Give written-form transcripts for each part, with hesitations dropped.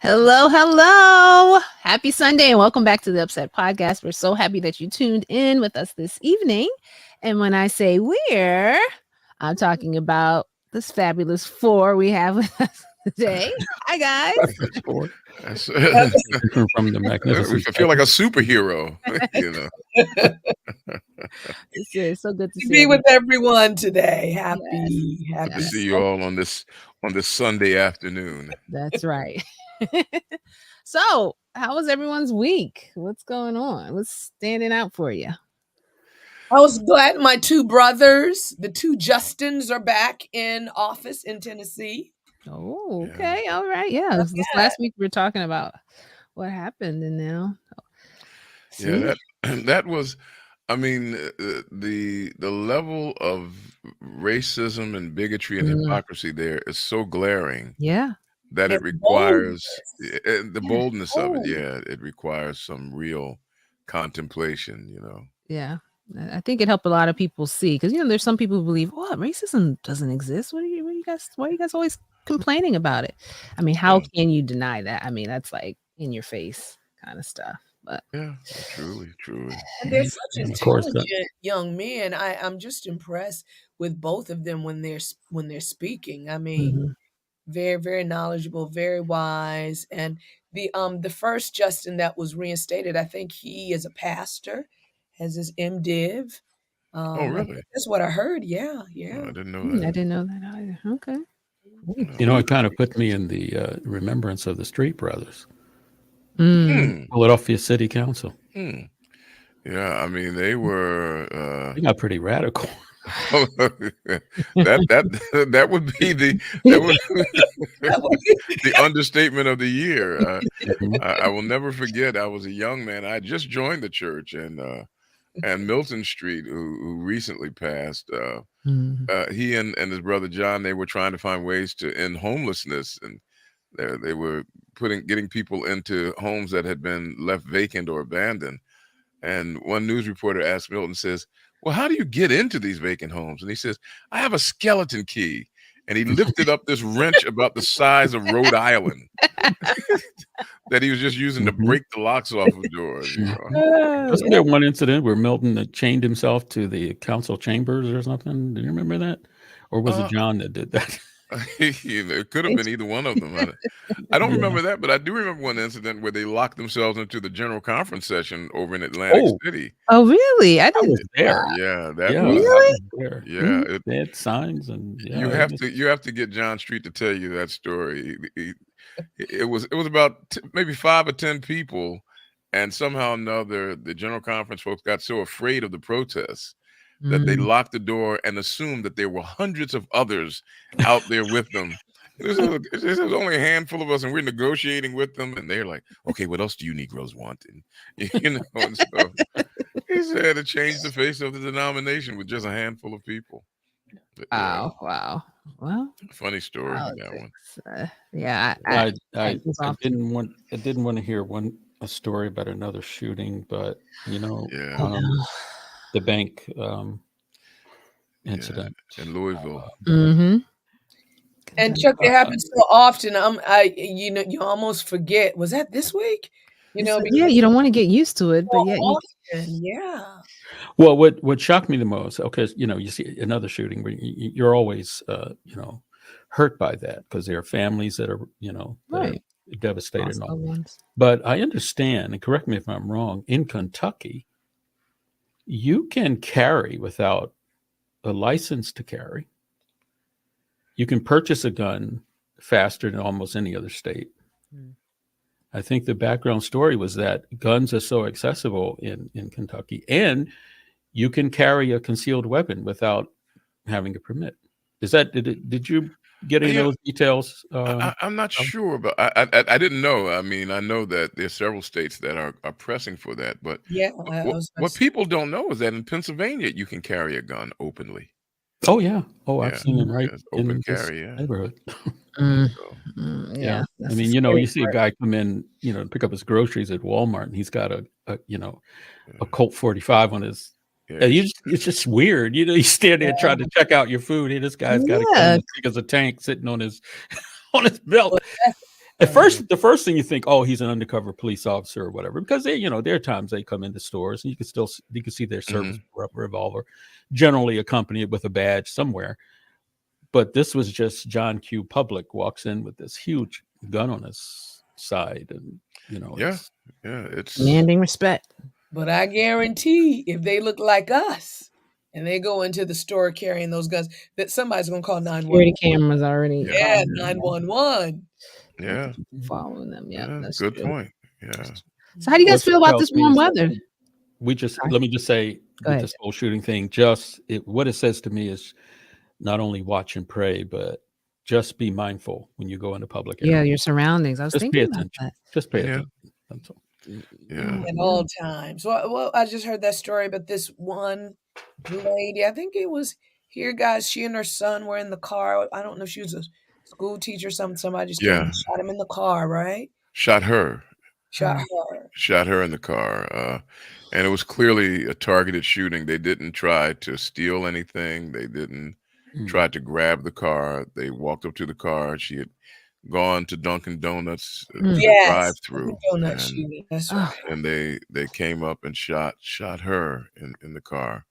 Hello, hello. Happy Sunday and welcome back to the Upset Podcast. We're so happy that you tuned in with us this evening. And when I say we're, I'm talking about this fabulous four we have with us today. Hi, guys. Four. That's, From the magnificent. I feel like a superhero, you know. It's so good to see Be you. with everyone today. Happy Good to see you all on this Sunday afternoon. That's right. So, how was everyone's week? What's going on? What's standing out for you? I was glad my two brothers, the two Justins, are back in office in Tennessee. Oh, okay. All right. Yeah. This last week we were talking about what happened, and now. Yeah, that was, I mean, the level of racism and bigotry and hypocrisy there is so glaring. Yeah. That it requires the boldness of it. Yeah, it requires some real contemplation, you know. Yeah. I think it helped a lot of people see, because there's some people who believe, what, racism doesn't exist. Why are you guys always complaining about it? I mean, how can you deny that? I mean, that's like in your face kind of stuff. But yeah, truly. And they're such intelligent young men. I'm just impressed with both of them when they're speaking. I mean, very, very knowledgeable, very wise. And the first Justin that was reinstated, I think he is a pastor, has his MDiv. Oh, really? That's what I heard. Yeah. Oh, I didn't know I that. didn't know that either. Okay. It kind of put me in the remembrance of the Street Brothers, Philadelphia City Council. Yeah, I mean they were. They got pretty radical. that would be the understatement of the year. I will never forget. I was a young man. I just joined the church, and Milton Street, who recently passed, he and his brother John, they were trying to find ways to end homelessness, and they were getting people into homes that had been left vacant or abandoned. And one news reporter asked Milton, says, well, how do you get into these vacant homes? And he says, I have a skeleton key. And he lifted up this wrench about the size of Rhode Island that he was just using to break the locks off of doors. Wasn't there one incident where Milton chained himself to the council chambers or something? Do you remember that? Or was it John that did that? It could have been either one of them. I don't remember that, but I do remember one incident where they locked themselves into the general conference session over in Atlantic City. Oh, really? I was there. Yeah, really? There. Yeah, they had signs, and you have to get John Street to tell you that story. It was about maybe 5 or 10 people, and somehow or another the general conference folks got so afraid of the protests that they locked the door and assumed that there were hundreds of others out there with them. There's only a handful of us, and we're negotiating with them, and they're like, okay, what else do you Negroes want? And, and so he said it changed the face of the denomination with just a handful of people. But, wow. Well, funny story, that one. I didn't want to hear a story about another shooting, but the bank incident in Louisville. And Chuck, it happens so often. You almost forget. Was that this week? You don't want to get used to it, but yeah. Well, what shocked me the most, okay, you see another shooting where you're always hurt by that because there are families that are right. devastated and all. But I understand, and correct me if I'm wrong, in Kentucky, you can carry without a license to carry. You can purchase a gun faster than almost any other state. I think the background story was that guns are so accessible in Kentucky, and you can carry a concealed weapon without having a permit. Did you get any of those details? I'm not sure, but I didn't know. I mean, I know that there's several states that are pressing for that, but what people don't know is that in Pennsylvania, you can carry a gun openly. Oh yeah. Oh, I've seen them right open carry. Neighborhood. Yeah. I mean, you see a guy come in, to pick up his groceries at Walmart, and he's got a Colt 45 on his. Yeah. It's just weird, you stand there trying to check out your food. Hey, this guy's got a gun as big as a tank sitting on his belt. At first, the first thing you think, oh, he's an undercover police officer or whatever, because they, there are times they come into stores and you can see their service revolver, generally accompanied with a badge somewhere. But this was just John Q. Public walks in with this huge gun on his side, and it's demanding respect. But I guarantee, if they look like us and they go into the store carrying those guns, that somebody's gonna call 911. Security cameras already. Yeah, 911. Yeah, following them. Yeah, that's good true. point. Yeah. So how do you guys feel about this warm weather? Let me just say, with this whole shooting thing, what it says to me is not only watch and pray, but just be mindful when you go into public areas. Yeah, your surroundings. I was thinking about that. Just pay attention. That's all. Yeah. At all times. Well, I just heard that story, but this one lady, I think it was here, guys. She and her son were in the car. I don't know if she was a school teacher or something. Somebody just came and shot him in the car, right? Shot her. Shot her. Shot her in the car. And it was clearly a targeted shooting. They didn't try to steal anything. They didn't try to grab the car. They walked up to the car. She had gone to Dunkin' Donuts drive-through. That's right. And they came up and shot her in the car.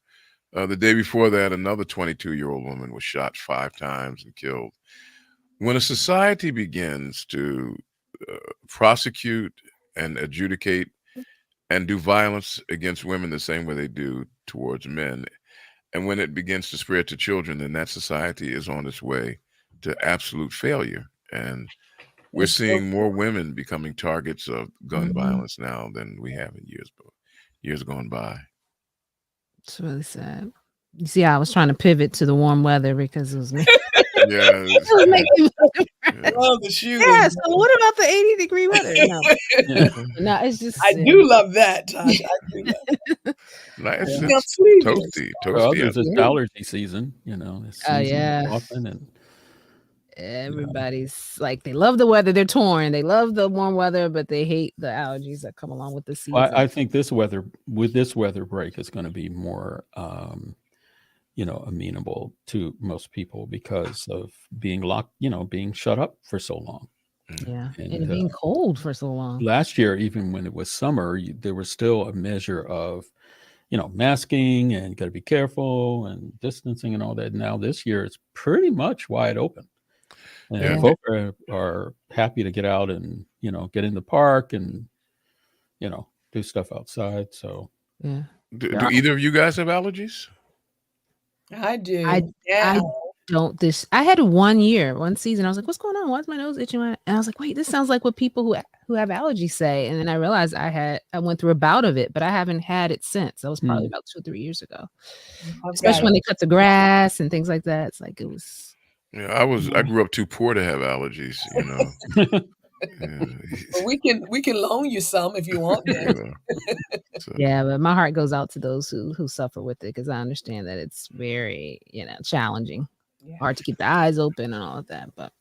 The day before that, another 22-year-old woman was shot 5 times and killed. When a society begins to prosecute and adjudicate and do violence against women the same way they do towards men, and when it begins to spread to children, then that society is on its way to absolute failure. And we're seeing more women becoming targets of gun violence now than we have in years gone by. It's really sad. You see, I was trying to pivot to the warm weather because it was me. Love the shooting. Yeah. So what about the 80-degree weather? No, it's just. I do love that, Tosh. I do love that. Nice. It's toasty. It's allergy season. It's often, and everybody's like, they love the weather. They're torn. They love the warm weather, but they hate the allergies that come along with the season. I think this weather break is going to be more amenable to most people because of being locked, being shut up for so long. Yeah. And being cold for so long. Last year, even when it was summer, there was still a measure of, masking and you got to be careful and distancing and all that. Now this year it's pretty much wide open. And folk are happy to get out and, get in the park and, do stuff outside. So do either of you guys have allergies? I do. I don't. I had one season. I was like, "What's going on? Why's my nose itching?" And I was like, "Wait, this sounds like what people who have allergies say." And then I realized I went through a bout of it, but I haven't had it since. That was probably about 2 or 3 years ago. Especially when they cut the grass and things like that. It's like it was. Yeah, I grew up too poor to have allergies. Well, we can loan you some if you want them. Yeah, but my heart goes out to those who suffer with it because I understand that it's very challenging, hard to keep the eyes open and all of that. But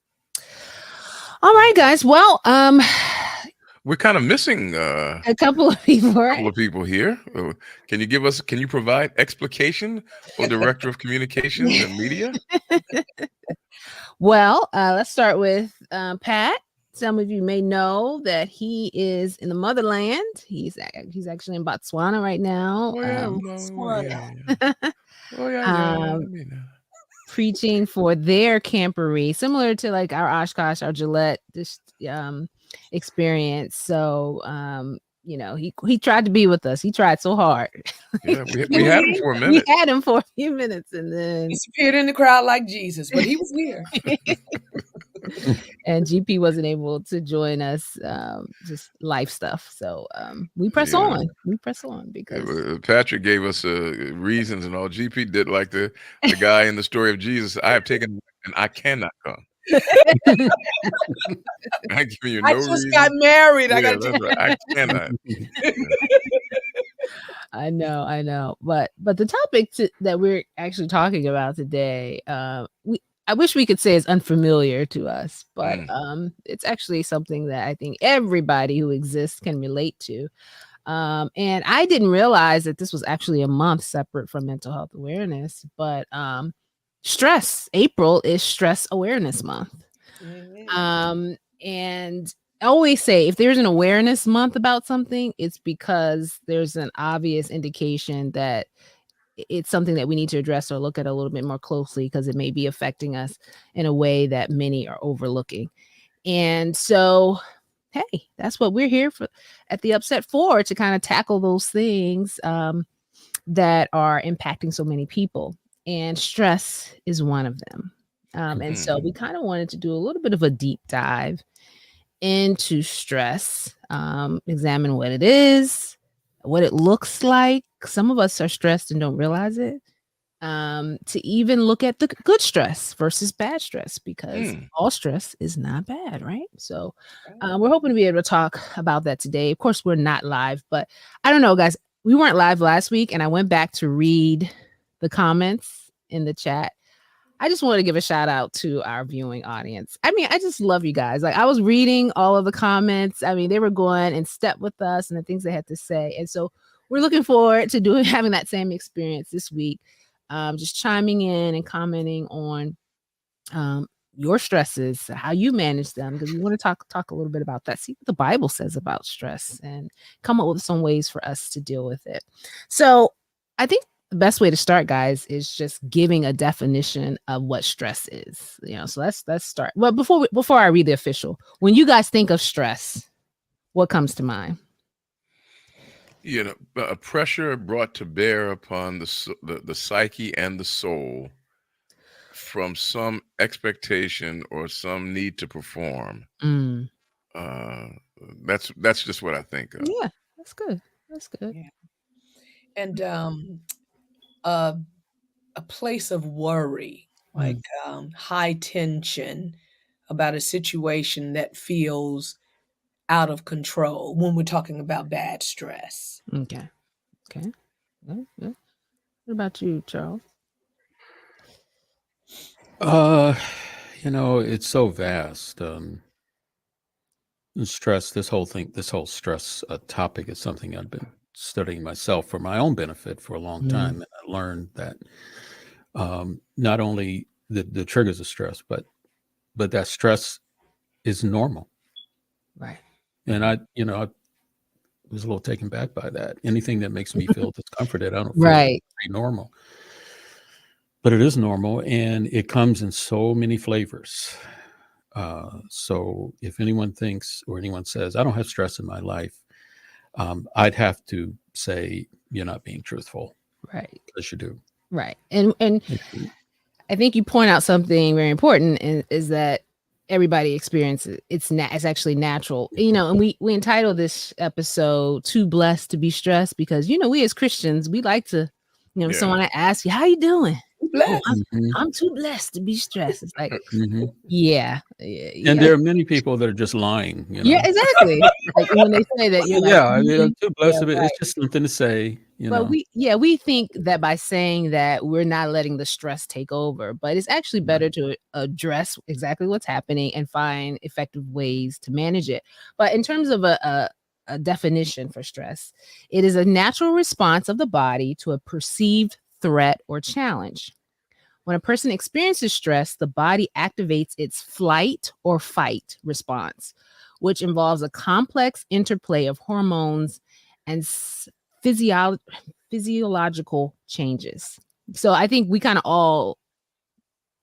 all right, guys. Well, we're kind of missing a couple of people. Right? A couple of people here. Can you provide explication for Director of Communications and Media? Well, let's start with Pat. Some of you may know that he is in the motherland. He's actually in Botswana right now. Preaching for their camporee, similar to like our Oshkosh, our Gillette experience. So he tried to be with us. He tried so hard. Yeah, we had him for a minute. We had him for a few minutes, and then he disappeared in the crowd like Jesus, but he was here. And GP wasn't able to join us, just life stuff. So we press on. We press on because Patrick gave us reasons and all. GP did like the guy in the story of Jesus. I have taken and I cannot come. I give you no reason. I just got married. That's right. I cannot. I know. But the topic that we're actually talking about today, I wish we could say it's unfamiliar to us, but it's actually something that I think everybody who exists can relate to. And I didn't realize that this was actually a month separate from mental health awareness, but stress. April is Stress Awareness Month. And I always say if there's an awareness month about something, it's because there's an obvious indication that it's something that we need to address or look at a little bit more closely because it may be affecting us in a way that many are overlooking. And so, hey, that's what we're here for at the Upset for, to kind of tackle those things that are impacting so many people. And stress is one of them. And so we kind of wanted to do a little bit of a deep dive into stress, examine what it is, what it looks like. Some of us are stressed and don't realize it. To even look at the good stress versus bad stress, because all stress is not bad, right? So we're hoping to be able to talk about that today. Of course, we're not live, but I don't know, guys. We weren't live last week, and I went back to read the comments in the chat. I just want to give a shout out to our viewing audience. I mean, I just love you guys. Like, I was reading all of the comments. I mean, they were going in step with us and the things they had to say. And so we're looking forward to having that same experience this week. Just chiming in and commenting on your stresses, how you manage them, because we want to talk a little bit about that. See what the Bible says about stress and come up with some ways for us to deal with it. So I think the best way to start, guys, is just giving a definition of what stress is. So let's start. Well, before I read the official, when you guys think of stress, what comes to mind? A pressure brought to bear upon the psyche and the soul from some expectation or some need to perform. That's just what I think of. Yeah, that's good. That's good. Yeah. And a place of worry, like high tension about a situation that feels out of control when we're talking about bad stress. Okay. Well, what about you, Charles? It's so vast. Stress, this whole stress topic is something I've been studying myself for my own benefit for a long time. And I learned that not only the triggers of stress, but that stress is normal. Right. And I was a little taken back by that. Anything that makes me feel discomforted, I don't feel right. pretty normal. But it is normal, and it comes in so many flavors. So if anyone thinks or anyone says, I don't have stress in my life, I'd have to say, you're not being truthful. Right. Because you do. Right. And I think you point out something very important is that everybody experiences it's actually natural, and we entitled this episode "Too Blessed to Be Stressed" because we as Christians, we like to, someone asks you, how you doing? Oh, I'm too blessed to be stressed. It's like, yeah. And there are many people that are just lying. Yeah, exactly. Like when they say that, you're like, I'm too blessed to be. Right. It's just something to say. But we think that by saying that we're not letting the stress take over, but it's actually better to address exactly what's happening and find effective ways to manage it. But in terms of a definition for stress, it is a natural response of the body to a perceived threat or challenge. When a person experiences stress, the body activates its flight or fight response, which involves a complex interplay of hormones and physiological changes. So I think we kind of all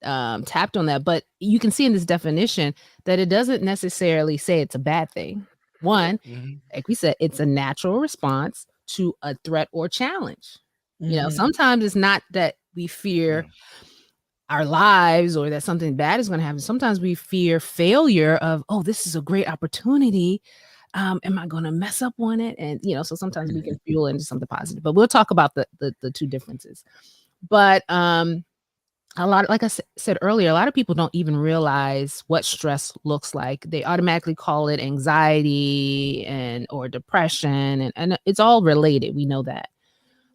tapped on that, but you can see in this definition that it doesn't necessarily say it's a bad thing. One, like we said, it's a natural response to a threat or challenge. Sometimes it's not that we fear our lives or that something bad is going to happen. Sometimes we fear failure of, oh, this is a great opportunity. Am I going to mess up on it? And, so sometimes we can fuel into something positive, but we'll talk about the two differences. But a lot, like I said earlier, a lot of people don't even realize what stress looks like. They automatically call it anxiety or depression, and it's all related. We know that.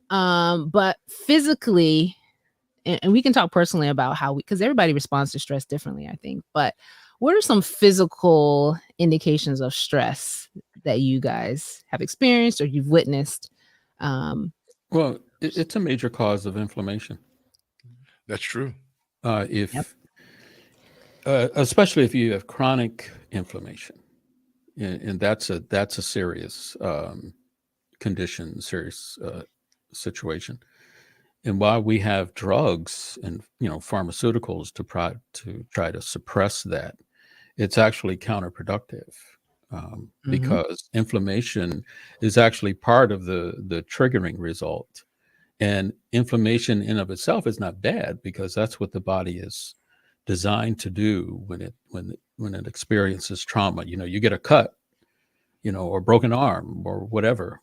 But physically, and we can talk personally about how because everybody responds to stress differently, I think. But what are some physical indications of stress that you guys have experienced or you've witnessed? Well, it's a major cause of inflammation. That's true. especially if you have chronic inflammation, and that's a serious condition, serious situation. And while we have drugs and pharmaceuticals to try to suppress that, it's actually counterproductive, because inflammation is actually part of the triggering result. And inflammation in of itself is not bad, because that's what the body is designed to do when it experiences trauma. You get a cut, or broken arm or whatever.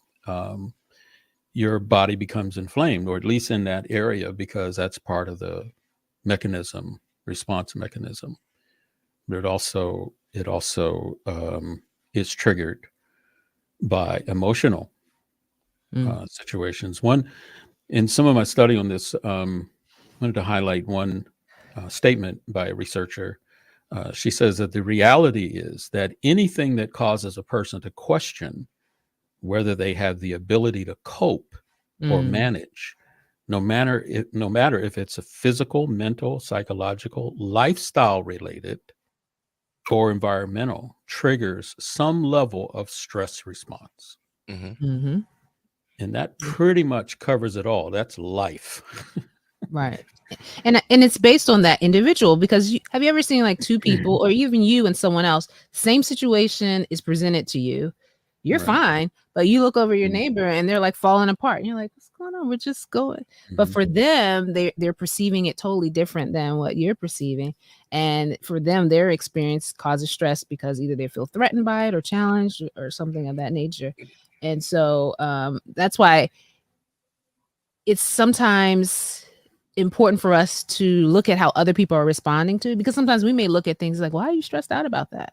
Your body becomes inflamed, or at least in that area, because that's part of the response mechanism. But it also is triggered by emotional situations. One, in some of my study on this, I wanted to highlight one statement by a researcher. She says that the reality is that anything that causes a person to question whether they have the ability to cope or manage, no matter if it's a physical, mental, psychological, lifestyle related, or environmental, triggers some level of stress response. And that pretty much covers it all. That's life. Right. And it's based on that individual, because have you ever seen like two people, or even you and someone else, same situation is presented to you, you're Right. fine, but you look over your neighbor and they're like falling apart, and you're like, what's going on? We're just going. But for them, they're perceiving it totally different than what you're perceiving. And for them, their experience causes stress because either they feel threatened by it or challenged or something of that nature. And so that's why it's sometimes important for us to look at how other people are responding to it, because sometimes we may look at things like, why are you stressed out about that?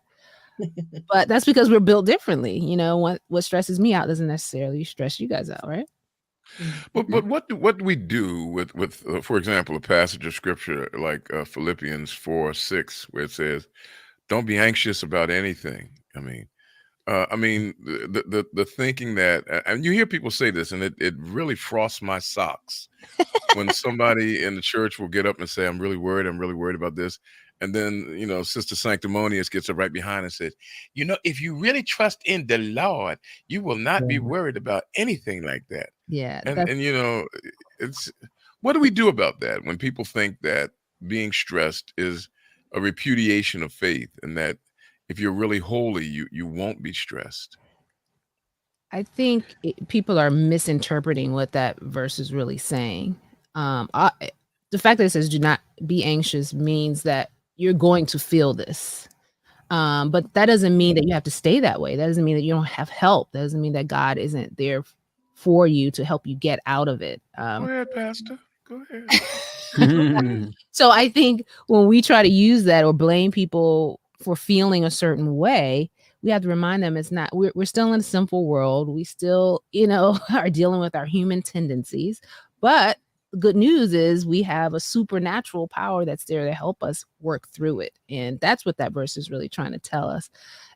But that's because we're built differently. What stresses me out doesn't necessarily stress you guys out, right? But what do we do with for example, a passage of scripture like Philippians 4:6, where it says, "Don't be anxious about anything." The thinking that, and you hear people say this, and it really frosts my socks when somebody in the church will get up and say, I'm really worried about this. And then, Sister Sanctimonious gets up right behind and says, if you really trust in the Lord, you will not be worried about anything like that. Yeah. And it's, what do we do about that when people think that being stressed is a repudiation of faith, and that if you're really holy, you won't be stressed? I think people are misinterpreting what that verse is really saying. The fact that it says do not be anxious means that you're going to feel this. But that doesn't mean that you have to stay that way. That doesn't mean that you don't have help. That doesn't mean that God isn't there for you to help you get out of it. Go ahead, Pastor. Go ahead. So I think when we try to use that or blame people for feeling a certain way, we have to remind them it's not, we're still in a sinful world. We still, are dealing with our human tendencies. But the good news is we have a supernatural power that's there to help us work through it. And that's what that verse is really trying to tell us,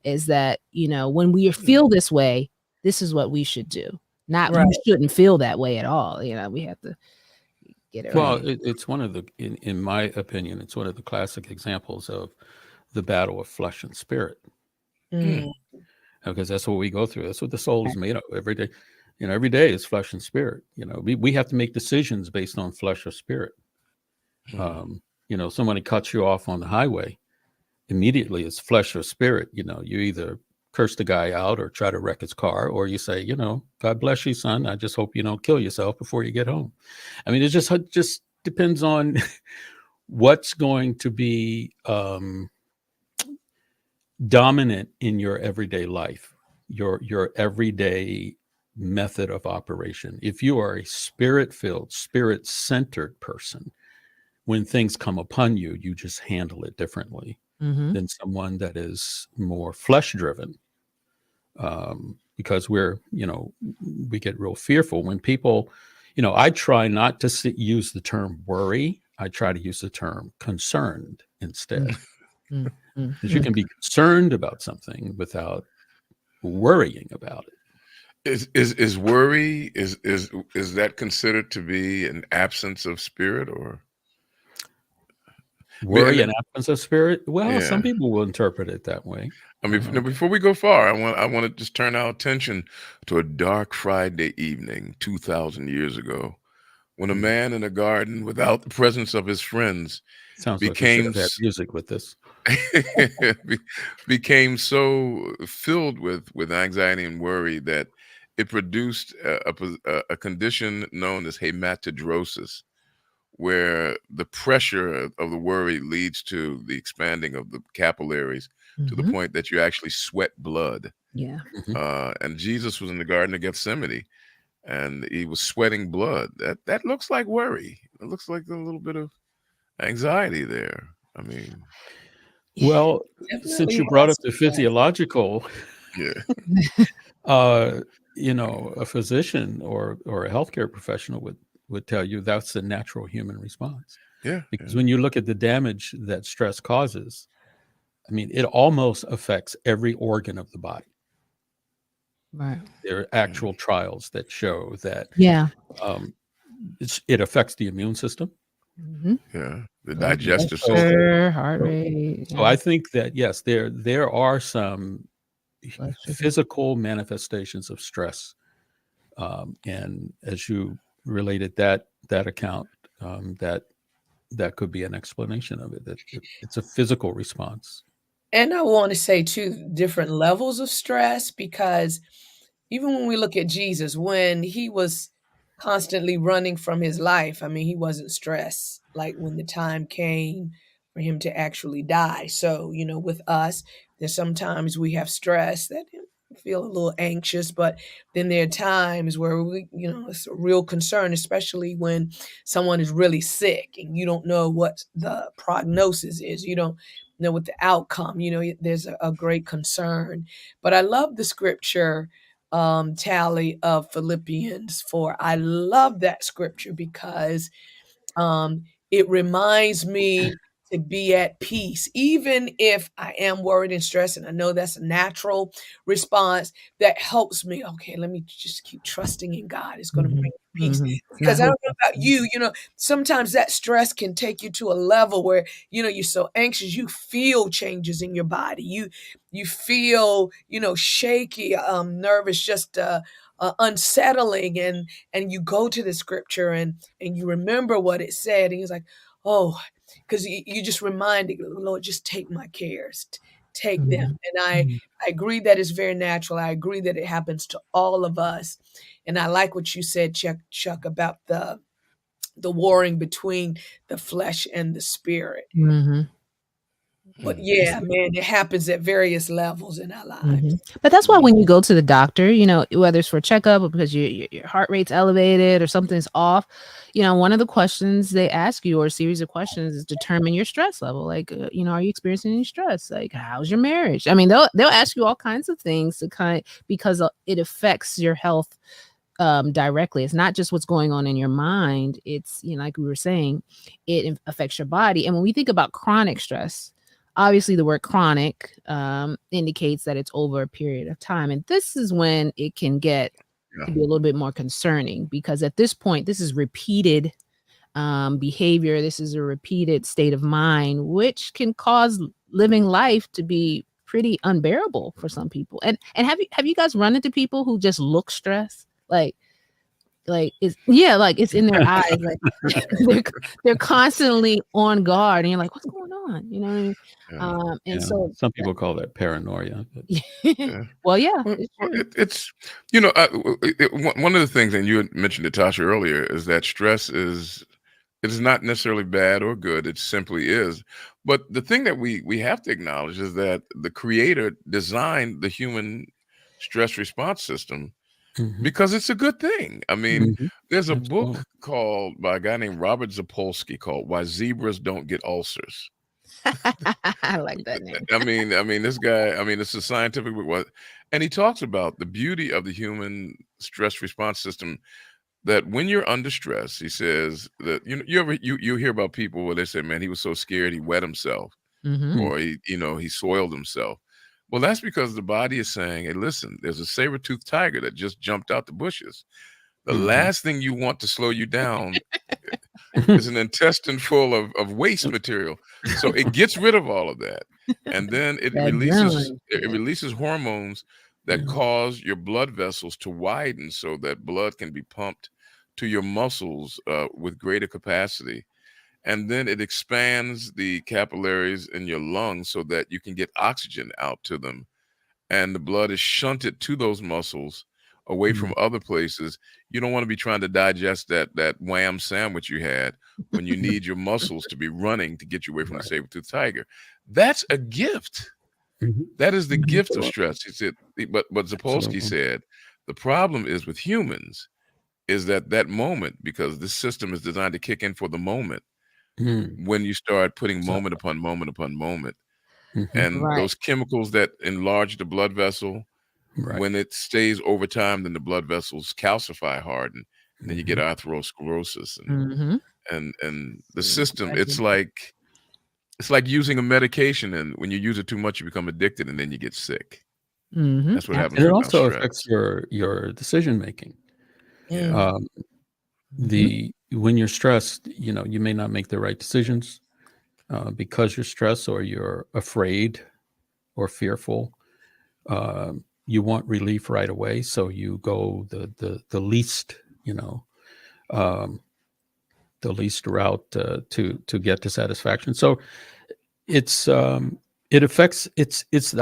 is that, when we feel this way, this is what we should do. Not you shouldn't feel that way at all. We have to get it Well, right. it's one of the, in my opinion, it's one of the classic examples of the battle of flesh and spirit. Because that's what we go through. That's what the soul is made of every day. Every day is flesh and spirit. We have to make decisions based on flesh or spirit. Somebody cuts you off on the highway, immediately it's flesh or spirit. You either curse the guy out or try to wreck his car, or you say, God bless you, son. I just hope you don't kill yourself before you get home. It just depends on what's going to be dominant in your everyday life, your everyday method of operation. If you are a spirit-filled, spirit-centered person, when things come upon you, you just handle it differently than someone that is more flesh-driven. Because we get real fearful when people, I try not to use the term worry. I try to use the term concerned instead. Because you can be concerned about something without worrying about it. Is worry, is that considered to be an absence of spirit? Or Worry and absence of spirit. Well, some Yeah. people will interpret it that way. I mean, before we go far, I want to just turn our attention to a dark Friday evening 2,000 years ago, when a man in a garden without the presence of his friends Sounds like we should became have had music with this. became so filled with anxiety and worry that it produced a condition known as hematidrosis, where the pressure of the worry leads to the expanding of the capillaries to the point that you actually sweat blood. Yeah. And Jesus was in the Garden of Gethsemane, and he was sweating blood. That looks like worry. It looks like a little bit of anxiety there. I mean, well, Definitely since you brought has up the that. physiological, yeah, a physician or a healthcare professional would tell you that's a natural human response. yeah. Because when you look at the damage that stress causes, I mean, it almost affects every organ of the body. Right. There are actual trials that show that Yeah. it affects the immune system. Yeah, the Blood digestive system. pressure, heart rate. So I think that, yes, there are some physical manifestations of stress. And as you related that account, that could be an explanation of it. That it's a physical response. And I want to say too, different levels of stress, because even when we look at Jesus, when he was constantly running from his life, I mean, he wasn't stressed like when the time came for him to actually die. So, with us, there's sometimes we have stress that feel a little anxious, but then there are times where it's a real concern, especially when someone is really sick and you don't know what the prognosis is. You don't know what the outcome, there's a great concern. But I love the scripture tally of Philippians 4. I love that scripture because it reminds me to be at peace, even if I am worried and stressed. And I know that's a natural response that helps me. Okay, let me just keep trusting in God. It's going to bring peace. Because I don't know about you, sometimes that stress can take you to a level where, you're so anxious, you feel changes in your body. You feel, shaky, nervous, just unsettling, and you go to the scripture and you remember what it said, and he's like, oh, because you just reminded, Lord, just take my cares, take them. And I agree that it's very natural. I agree that it happens to all of us. And I like what you said, Chuck, about the warring between the flesh and the spirit. But yeah, man, it happens at various levels in our lives. But that's why when you go to the doctor, whether it's for a checkup or because your heart rate's elevated or something's off, one of the questions they ask you, or a series of questions, is determine your stress level. Like, are you experiencing any stress? Like, how's your marriage? I mean, they'll ask you all kinds of things because it affects your health directly. It's not just what's going on in your mind. It's, like we were saying, it affects your body. And when we think about chronic stress, obviously the word chronic indicates that it's over a period of time. And this is when it can get to be a little bit more concerning, because at this point, this is repeated behavior. This is a repeated state of mind, which can cause living life to be pretty unbearable for some people. And have you guys run into people who just look stressed? Like it's in their eyes, like they're constantly on guard, and you're like, what's going on? You know what I mean? So some people call that paranoia. Well, yeah, it's one of the things, and you had mentioned it, Tasha, earlier, is that stress is not necessarily bad or good. It simply is. But the thing that we have to acknowledge is that the Creator designed the human stress response system because it's a good thing. I mean, there's a book called by a guy named Robert Zapolsky called "Why Zebras Don't Get Ulcers." I like that name. I mean, this guy. I mean, it's a scientific book, and he talks about the beauty of the human stress response system. That when you're under stress, he says that you hear about people where they say, "Man, he was so scared he wet himself," or he soiled himself. Well, that's because the body is saying, hey, listen, there's a saber-toothed tiger that just jumped out the bushes. The last thing you want to slow you down It's an intestine full of waste material. So it gets rid of all of that. And then it releases hormones that cause your blood vessels to widen so that blood can be pumped to your muscles with greater capacity. And then it expands the capillaries in your lungs so that you can get oxygen out to them. And the blood is shunted to those muscles away from other places. You don't want to be trying to digest that wham sandwich you had when you need your muscles to be running to get you away from the saber-toothed tiger. That's a gift. That is the gift of stress. He said, but Zapolsky said, the problem is with humans is that moment, because this system is designed to kick in for the moment, when you start putting moment upon moment upon moment, and those chemicals that enlarge the blood vessel, when it stays over time, then the blood vessels calcify, harden, and then you get atherosclerosis, and the system. It's like using a medication, and when you use it too much, you become addicted, and then you get sick. That's what happens. And it also affects your decision making. When you're stressed, you may not make the right decisions because you're stressed or you're afraid or fearful. You want relief right away, so you go the least, the least route to get to satisfaction. So it affects it's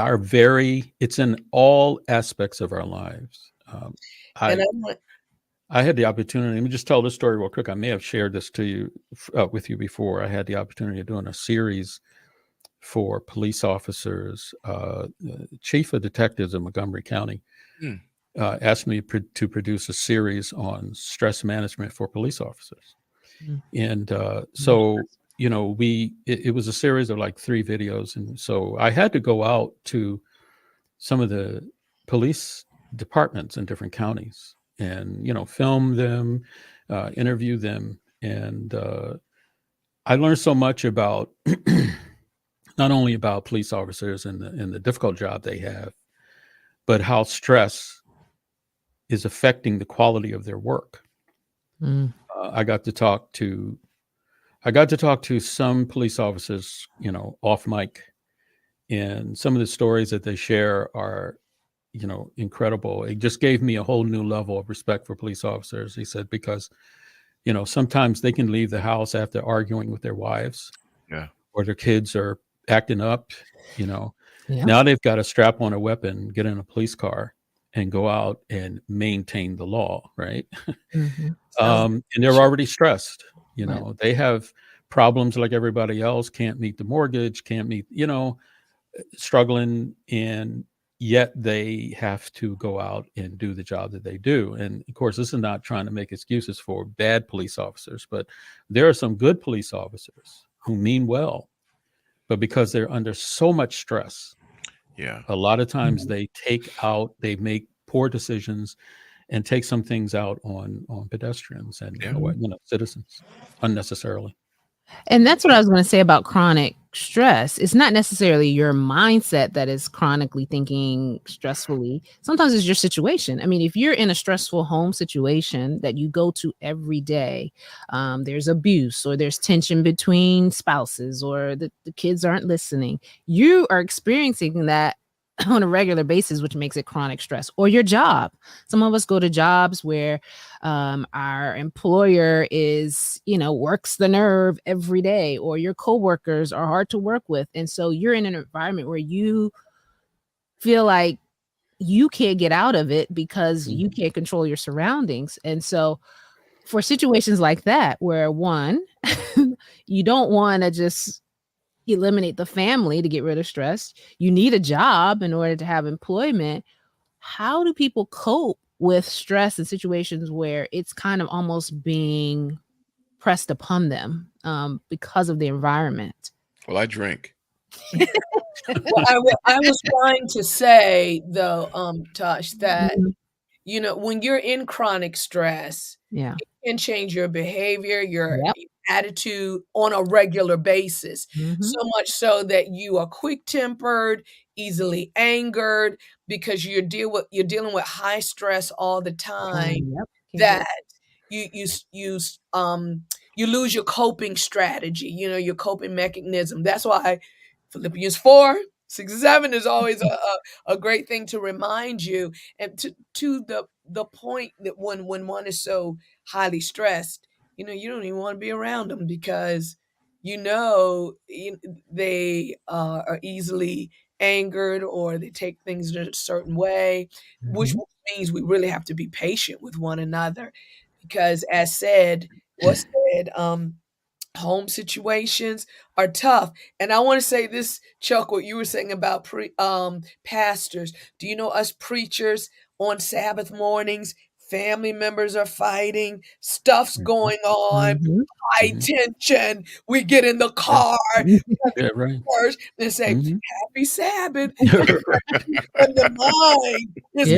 in all aspects of our lives. I had the opportunity. Let me just tell this story real quick. I may have shared this to you with you before. I had the opportunity of doing a series for police officers. Chief of detectives in Montgomery County asked me to produce a series on stress management for police officers, and so it was a series of like 3 videos, and so I had to go out to some of the police departments in different counties and film them, interview them, and I learned so much about not only about police officers and the difficult job they have, but how stress is affecting the quality of their work. I got to talk to some police officers, off mic, and some of the stories that they share are incredible. It just gave me a whole new level of respect for police officers. He said, because, sometimes they can leave the house after arguing with their wives, or their kids are acting up, Now they've got to strap on a weapon, get in a police car, and go out and maintain the law, right? And they're already stressed. They have problems like everybody else, can't meet the mortgage, can't meet, struggling, and yet they have to go out and do the job that they do. And of course, this is not trying to make excuses for bad police officers, but there are some good police officers who mean well, but because they're under so much stress, a lot of times they make poor decisions and take some things out on pedestrians and citizens unnecessarily. And that's what I was going to say about chronic stress. It's not necessarily your mindset that is chronically thinking stressfully. Sometimes it's your situation. I mean, if you're in a stressful home situation that you go to every day, there's abuse or there's tension between spouses or the kids aren't listening, you are experiencing that on a regular basis, which makes it chronic stress. Or your job. Some of us go to jobs where our employer is, works the nerve every day, or your coworkers are hard to work with. And so you're in an environment where you feel like you can't get out of it because you can't control your surroundings. And so for situations like that, where one, you don't want to just eliminate the family to get rid of stress, you need a job in order to have employment. How do people cope with stress in situations where it's kind of almost being pressed upon them because of the environment? Well, I drink. Well, I was trying to say though, Tosh, that when you're in chronic stress, it can change your behavior, your attitude on a regular basis. So much so that you are quick-tempered, easily angered, because you're dealing with high stress all the time. That you you lose your coping strategy, your coping mechanism. That's why Philippians 4:6-7 is always a great thing to remind you. And to the point that when one is so highly stressed, you don't even want to be around them, because they are easily angered, or they take things in a certain way, which means we really have to be patient with one another, because as was said, home situations are tough. And I want to say this, Chuck, what you were saying about pastors. Do you know us preachers on Sabbath mornings, family members are fighting, stuff's going on, high tension. We get in the car first and say, Happy Sabbath. And the mind is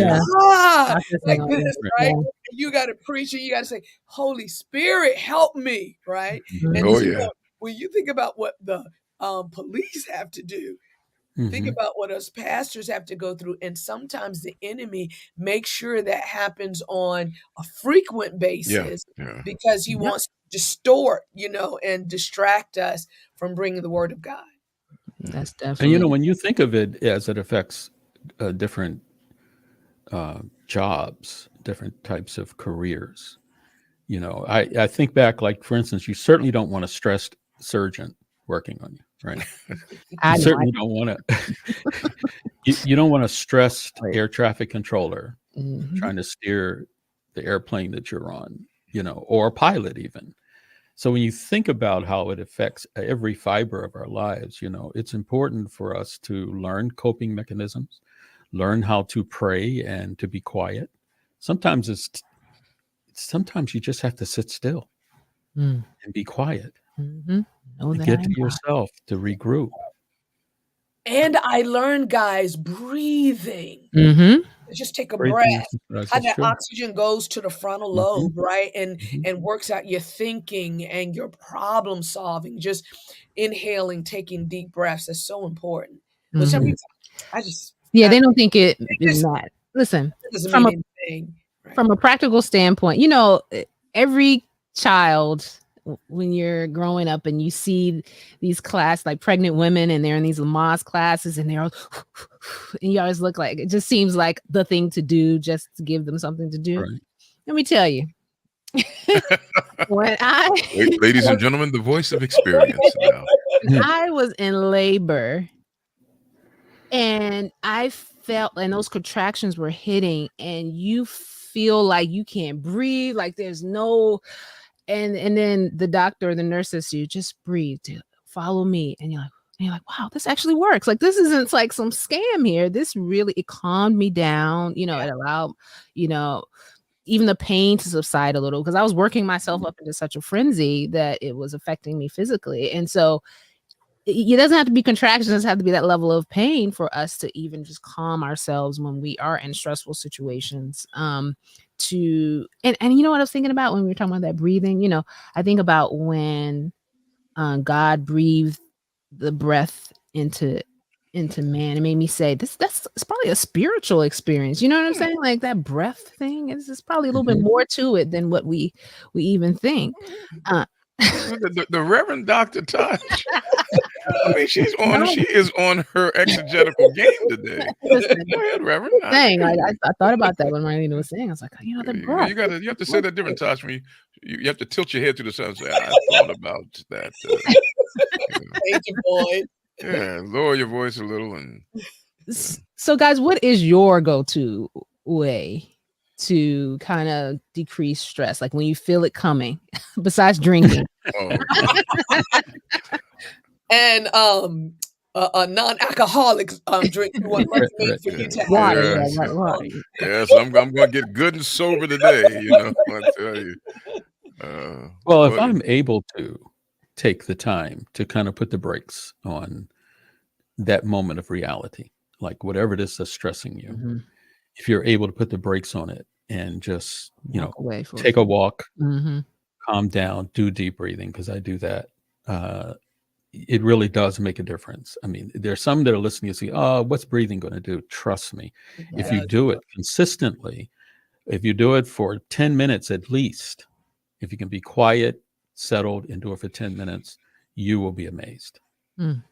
like this, right? You got to preach it. You got to say, Holy Spirit, help me, right? And when you think about what the police have to do, think about what us pastors have to go through. And sometimes the enemy makes sure that happens on a frequent basis because he wants to distort, and distract us from bringing the word of God. That's definitely. And when you think of it as it affects different jobs, different types of careers, I think back, like, for instance, you certainly don't want a stressed surgeon working on you, right? You certainly don't want to. You don't want a stressed air traffic controller trying to steer the airplane that you're on, or a pilot even. So when you think about how it affects every fiber of our lives, it's important for us to learn coping mechanisms, learn how to pray and to be quiet. Sometimes you just have to sit still and be quiet and get to yourself to regroup. And I learned, guys, breathing. Just take a breath. How that oxygen goes to the frontal lobe, right? And works out your thinking and your problem solving. Just inhaling, taking deep breaths. That's so important. But some people, they don't think it is not. Listen, from a practical standpoint, every child, when you're growing up and you see these like pregnant women, and they're in these Lamaze classes, and they're all, and you always look like, it just seems like the thing to do, just to give them something to do. Right. Let me tell you, ladies and gentlemen, the voice of experience now. I was in labor, and I felt, and those contractions were hitting, and you feel like you can't breathe, like there's no. And then the doctor or the nurse says to you, just breathe, follow me. And you're like, wow, this actually works. Like, this isn't like some scam here. This really, it calmed me down. It allowed, even the pain to subside a little, because I was working myself up into such a frenzy that it was affecting me physically. And so it doesn't have to be contractions. It doesn't have to be that level of pain for us to even just calm ourselves when we are in stressful situations. And you know what I was thinking about when we were talking about that breathing? I think about when God breathed the breath into man. It made me say it's probably a spiritual experience. You know what I'm saying? Like, that breath thing is probably a little bit more to it than what we even think. The Reverend Dr. Tosh. I mean, she is on her exegetical game today. Listen, go ahead, Reverend. I thought about that when Marlena was saying. I was like, the breath. You have to say that different, Tosh. When you have to tilt your head to the side and say, I thought about that. Thank you, boy. Yeah, lower your voice a little. So, guys, what is your go-to way to kind of decrease stress, like when you feel it coming, besides drinking? And a non-alcoholic drink what recommend for you to have. Water. Yes, I'm going to get good and sober today. I tell you. Well, if I'm able to take the time to kind of put the brakes on that moment of reality, like whatever it is that's stressing you, if you're able to put the brakes on it and just, take a walk, calm down, do deep breathing, because I do that. It really does make a difference. I mean, there's some that are listening and say, oh, what's breathing going to do? Trust me. If you do it consistently, if you do it for 10 minutes at least, if you can be quiet, settled and do it for 10 minutes, you will be amazed. Mm.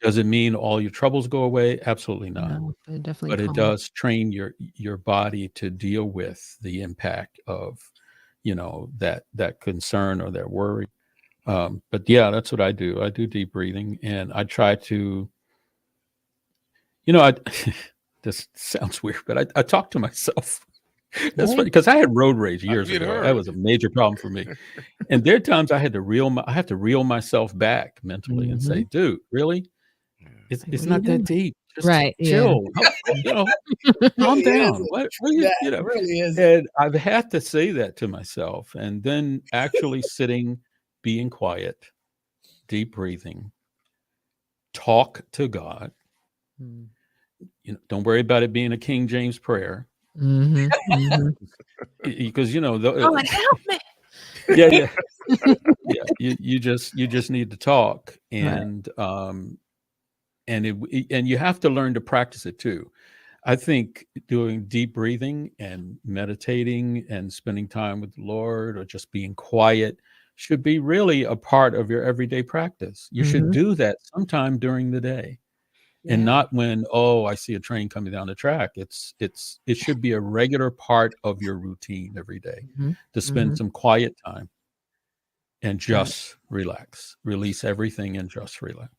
Does it mean all your troubles go away? Absolutely not. No, but it definitely But it calms. does train your body to deal with the impact of, that concern or that worry. But yeah, that's what I do. I do deep breathing, and I try to, I this sounds weird, but I talk to myself. That's funny because I had road rage years ago. That was a major problem for me. And there are times I have to reel myself back mentally and say, dude, really? It's not that deep. Just right. chill. Yeah. Calm down. What That really is. And I've had to say that to myself, and then actually sitting, being quiet, deep breathing, talk to God. Don't worry about it being a King James prayer. Because God help me. Yeah. You just need to talk, and and you have to learn to practice it too. I think doing deep breathing and meditating and spending time with the Lord or just being quiet should be really a part of your everyday practice. You should do that sometime during the day. And not when, I see a train coming down the track. It should be a regular part of your routine every day to spend some quiet time and just relax, release everything and just relax.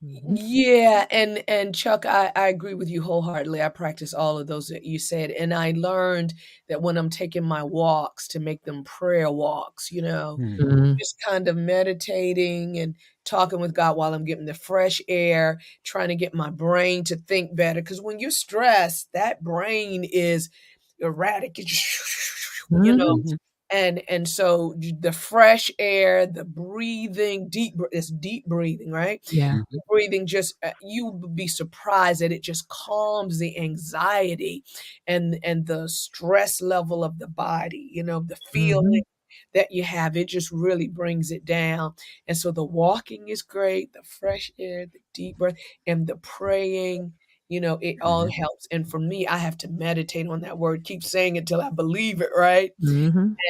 Yeah, and Chuck, I agree with you wholeheartedly. I practice all of those that you said, and I learned that when I'm taking my walks to make them prayer walks, just kind of meditating and talking with God while I'm getting the fresh air, trying to get my brain to think better. Because when you're stressed, that brain is erratic. It just, and so the fresh air, the breathing, it's deep breathing, right? Yeah. Breathing just you would be surprised that it just calms the anxiety and the stress level of the body, the feeling that you have. It just really brings it down. And so the walking is great, the fresh air, the deep breath, and the praying. It all helps. And for me, I have to meditate on that word, keep saying it till I believe it, right?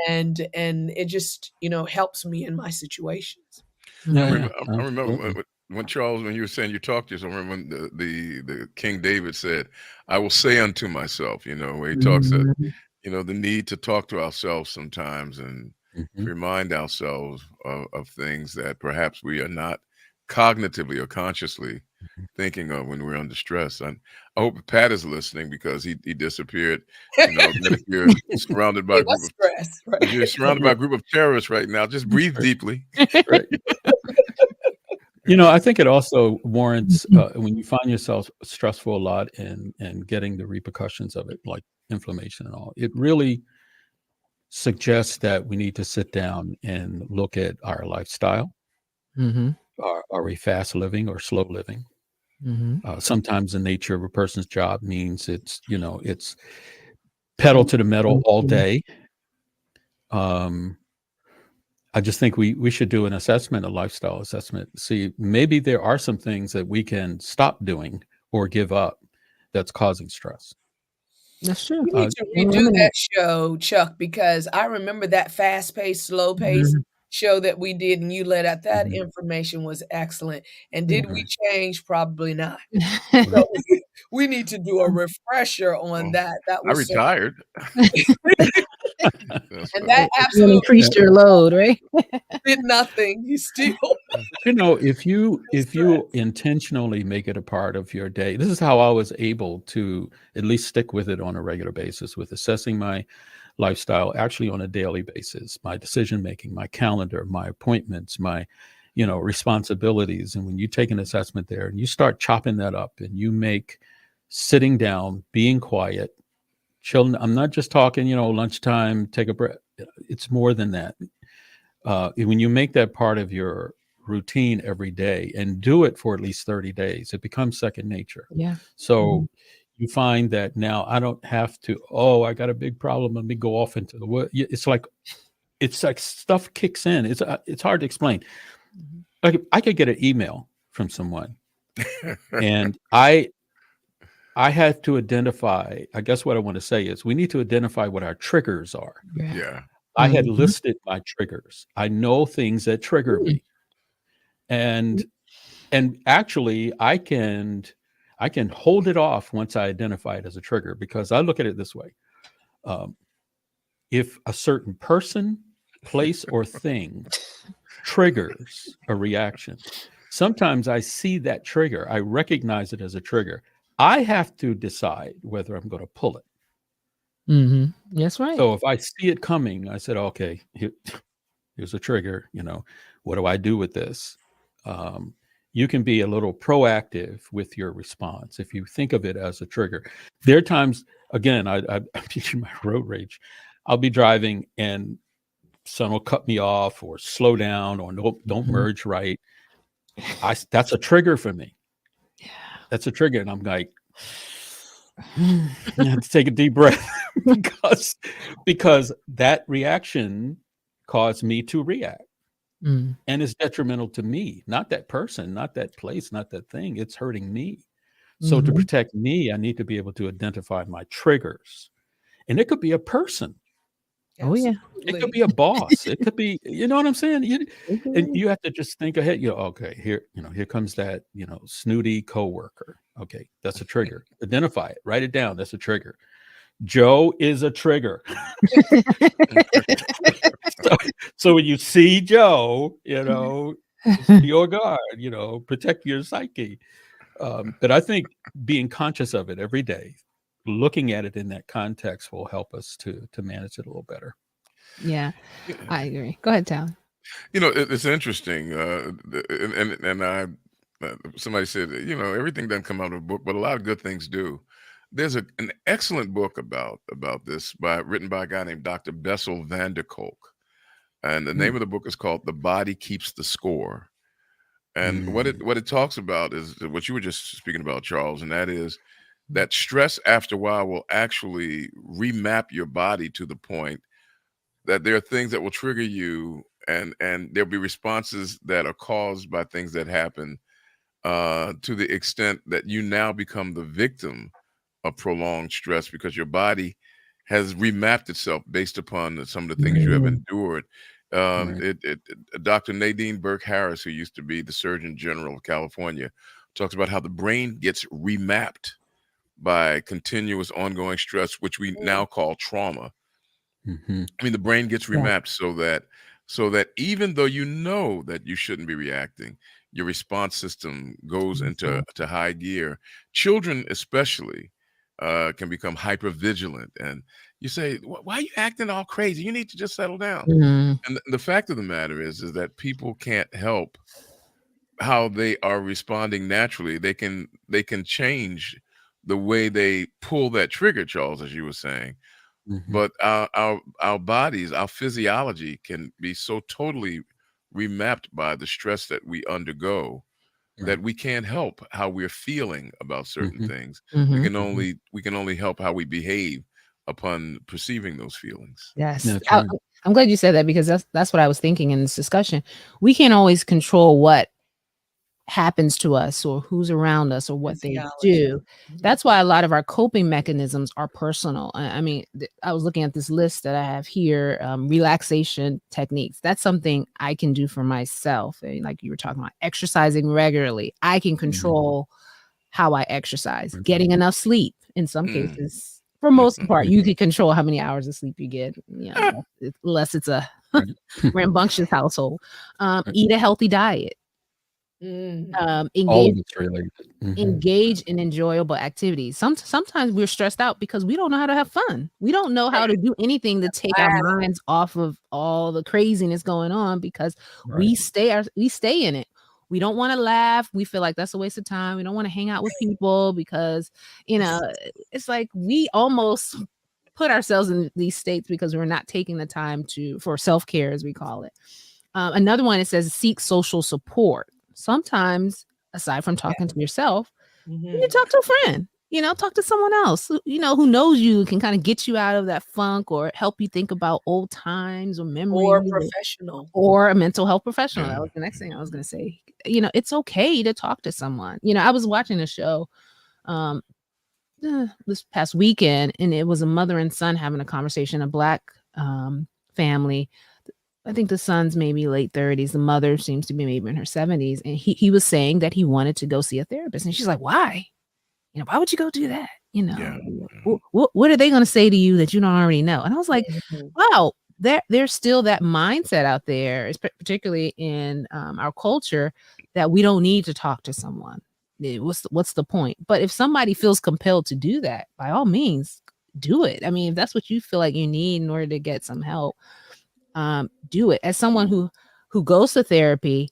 And it just, helps me in my situations. I remember when Charles, when you were saying you talked to yourself, I remember when the King David said, "I will say unto myself," where he talks that, the need to talk to ourselves sometimes and remind ourselves of things that perhaps we are not cognitively or consciously thinking of when we're under stress. And I hope Pat is listening because he disappeared. That if you're surrounded by a group of stress, right? if you're surrounded by a group of terrorists right now, just breathe deeply. Right. I think it also warrants when you find yourself stressful a lot and getting the repercussions of it, like inflammation and all, it really suggests that we need to sit down and look at our lifestyle. Are we fast living or slow living? Sometimes the nature of a person's job means it's pedal to the metal all day. I just think we should do an assessment, a lifestyle assessment. See, maybe there are some things that we can stop doing or give up that's causing stress. That's true. We need to redo that show, Chuck, because I remember that fast-paced, slow-paced show that we did, and you let out. That information was excellent. And did we change? Probably not. So we need to do a refresher on that. That was I retired. And that absolutely increased your load, right? did nothing. You still. If you intentionally make it a part of your day, this is how I was able to at least stick with it on a regular basis, with assessing my lifestyle actually on a daily basis, my decision making, my calendar, my appointments, my responsibilities. And when you take an assessment there and you start chopping that up and you make sitting down, being quiet, chilling, I'm not just talking, lunchtime, take a breath. It's more than that. When you make that part of your routine every day and do it for at least 30 days, it becomes second nature. Yeah. So you find that now I don't have to, I got a big problem, let me go off into the wood. It's like stuff kicks in. It's hard to explain. Like I could get an email from someone and I had to identify, I guess what I want to say is we need to identify what our triggers are. Yeah. I had listed my triggers. I know things that trigger me. And actually I can hold it off once I identify it as a trigger, because I look at it this way. If a certain person, place, or thing triggers a reaction, sometimes I see that trigger, I recognize it as a trigger. I have to decide whether I'm going to pull it. That's right. So if I see it coming, I said, okay, here's a trigger. What do I do with this? You can be a little proactive with your response if you think of it as a trigger. There are times, again, I'm teaching my road rage. I'll be driving and someone will cut me off or slow down or don't merge right. That's a trigger for me. Yeah. That's a trigger. And I'm like, I have to take a deep breath because that reaction caused me to react. And it's detrimental to me, not that person, not that place, not that thing. It's hurting me. So to protect me, I need to be able to identify my triggers. And it could be a person. Oh, yeah. It could be a boss. It could be, you know what I'm saying? And you have to just think ahead. Okay, here comes that, snooty coworker. Okay, that's a trigger. Identify it. Write it down. That's a trigger. Joe is a trigger. So when you see Joe, be on guard, protect your psyche. But I think being conscious of it every day, looking at it in that context will help us to manage it a little better. Yeah, I agree. Go ahead, Tal. It's interesting. And somebody said, everything doesn't come out of a book, but a lot of good things do. There's an excellent book about this written by a guy named Dr. Bessel van der Kolk. And the name of the book is called The Body Keeps the Score. And what it talks about is what you were just speaking about, Charles, and that is that stress after a while will actually remap your body to the point that there are things that will trigger you, and there'll be responses that are caused by things that happen to the extent that you now become the victim of prolonged stress because your body has remapped itself based upon some of the things you have endured. Dr. Nadine Burke Harris, who used to be the Surgeon General of California, talks about how the brain gets remapped by continuous ongoing stress, which we now call trauma. I mean, the brain gets remapped so that even though you know that you shouldn't be reacting, your response system goes into high gear. Children especially can become hypervigilant, and you say, why are you acting all crazy? You need to just settle down. And the fact of the matter is that people can't help how they are responding naturally. They can change the way they pull that trigger, Charles, as you were saying. But our bodies, our physiology can be so totally remapped by the stress that we undergo that we can't help how we're feeling about certain things. We can only help how we behave upon perceiving those feelings. Yes. Right. I'm glad you said that, because that's what I was thinking in this discussion. We can't always control what happens to us or who's around us or what they do. That's why a lot of our coping mechanisms are personal. I mean, I was looking at this list that I have here, relaxation techniques. That's something I can do for myself. And like you were talking about, exercising regularly. I can control how I exercise, getting enough sleep in some cases. For most part, you can control how many hours of sleep you get, unless it's a rambunctious household. Eat a healthy diet. Engage in enjoyable activities. Sometimes we're stressed out because we don't know how to have fun. We don't know how to do anything to take our minds off of all the craziness going on, because we stay in it. We don't want to laugh. We feel like that's a waste of time. We don't want to hang out with people because, it's like we almost put ourselves in these states because we're not taking the time for self-care, as we call it. Another one, it says seek social support. Sometimes, aside from talking to yourself, you talk to a friend, talk to someone else, who knows you, can kind of get you out of that funk or help you think about old times or memories. Or professional. Or a mental health professional. That was the next thing I was going to say. It's okay to talk to someone. I was watching a show this past weekend, and it was a mother and son having a conversation, a Black family. I think the son's maybe late 30s. The mother seems to be maybe in her 70s. And he was saying that he wanted to go see a therapist. And she's like, why? Why would you go do that? Yeah. What are they going to say to you that you don't already know? And I was like, wow, there's still that mindset out there, particularly in our culture, that we don't need to talk to someone. What's the point? But if somebody feels compelled to do that, by all means, do it. I mean, if that's what you feel like you need in order to get some help, do it. As someone who goes to therapy,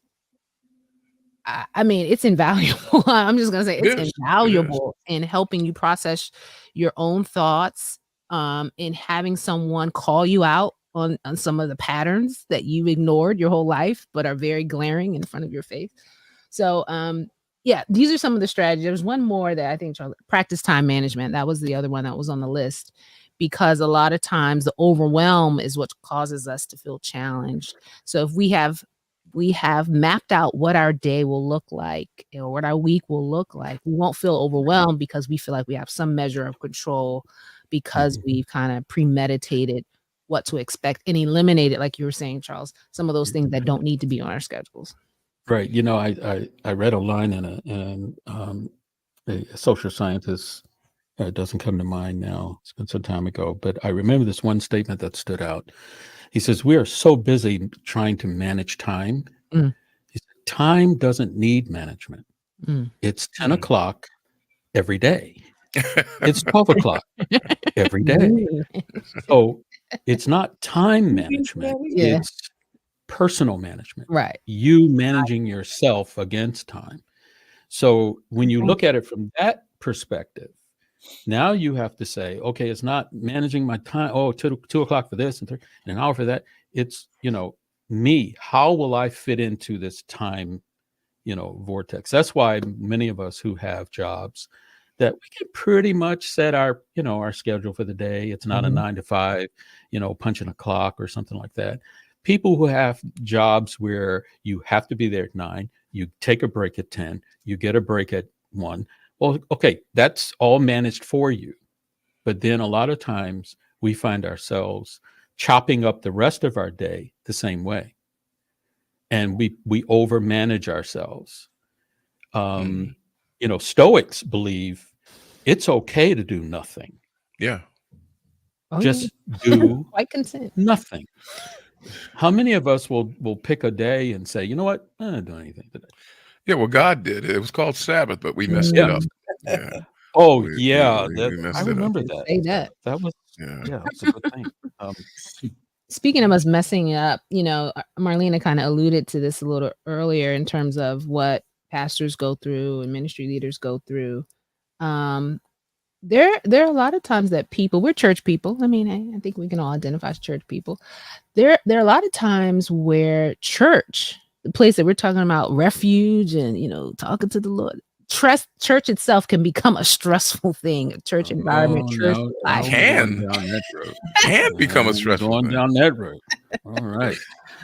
I mean, it's invaluable. I'm just gonna say it's invaluable in helping you process your own thoughts, in having someone call you out on some of the patterns that you ignored your whole life, but are very glaring in front of your face. So, yeah, these are some of the strategies. There's one more that I think, practice time management. That was the other one that was on the list, because a lot of times the overwhelm is what causes us to feel challenged. So if we have mapped out what our day will look like or what our week will look like, we won't feel overwhelmed because we feel like we have some measure of control, because we've kind of premeditated what to expect and eliminated, like you were saying, Charles, some of those things that don't need to be on our schedules. Right. I read a line in a social scientist, it doesn't come to mind now. It's been some time ago, but I remember this one statement that stood out. He says, we are so busy trying to manage time. He said, time doesn't need management. It's 10 o'clock every day. It's 12 o'clock every day. So it's not time management. It's personal management. Right. You managing yourself against time. So when you look at it from that perspective, now you have to say, okay, it's not managing my time. Oh, 2 o'clock for this and an hour for that. It's, me. How will I fit into this time, vortex? That's why many of us who have jobs that we can pretty much set our, our schedule for the day. It's not a 9 to 5, punching a clock or something like that. People who have jobs where you have to be there at 9, you take a break at 10, you get a break at 1. Well, okay, that's all managed for you. But then a lot of times we find ourselves chopping up the rest of our day the same way. And we overmanage ourselves. Stoics believe it's okay to do nothing. Yeah. Just do quite content. Nothing. How many of us will pick a day and say, you know what, I'm not doing anything today? Yeah, well, God did. It was called Sabbath, but we messed it up. Yeah. Oh, we I remember that. Say that. That was, that's a good thing. Speaking of us messing it up, Marlena kind of alluded to this a little earlier in terms of what pastors go through and ministry leaders go through. There are a lot of times that we're church people. I mean, I think we can all identify as church people. There are a lot of times where church, the place that we're talking about, refuge and, talking to the Lord, church itself can become a stressful thing. A church environment, church life can become a stressful thing. Down that road. All right.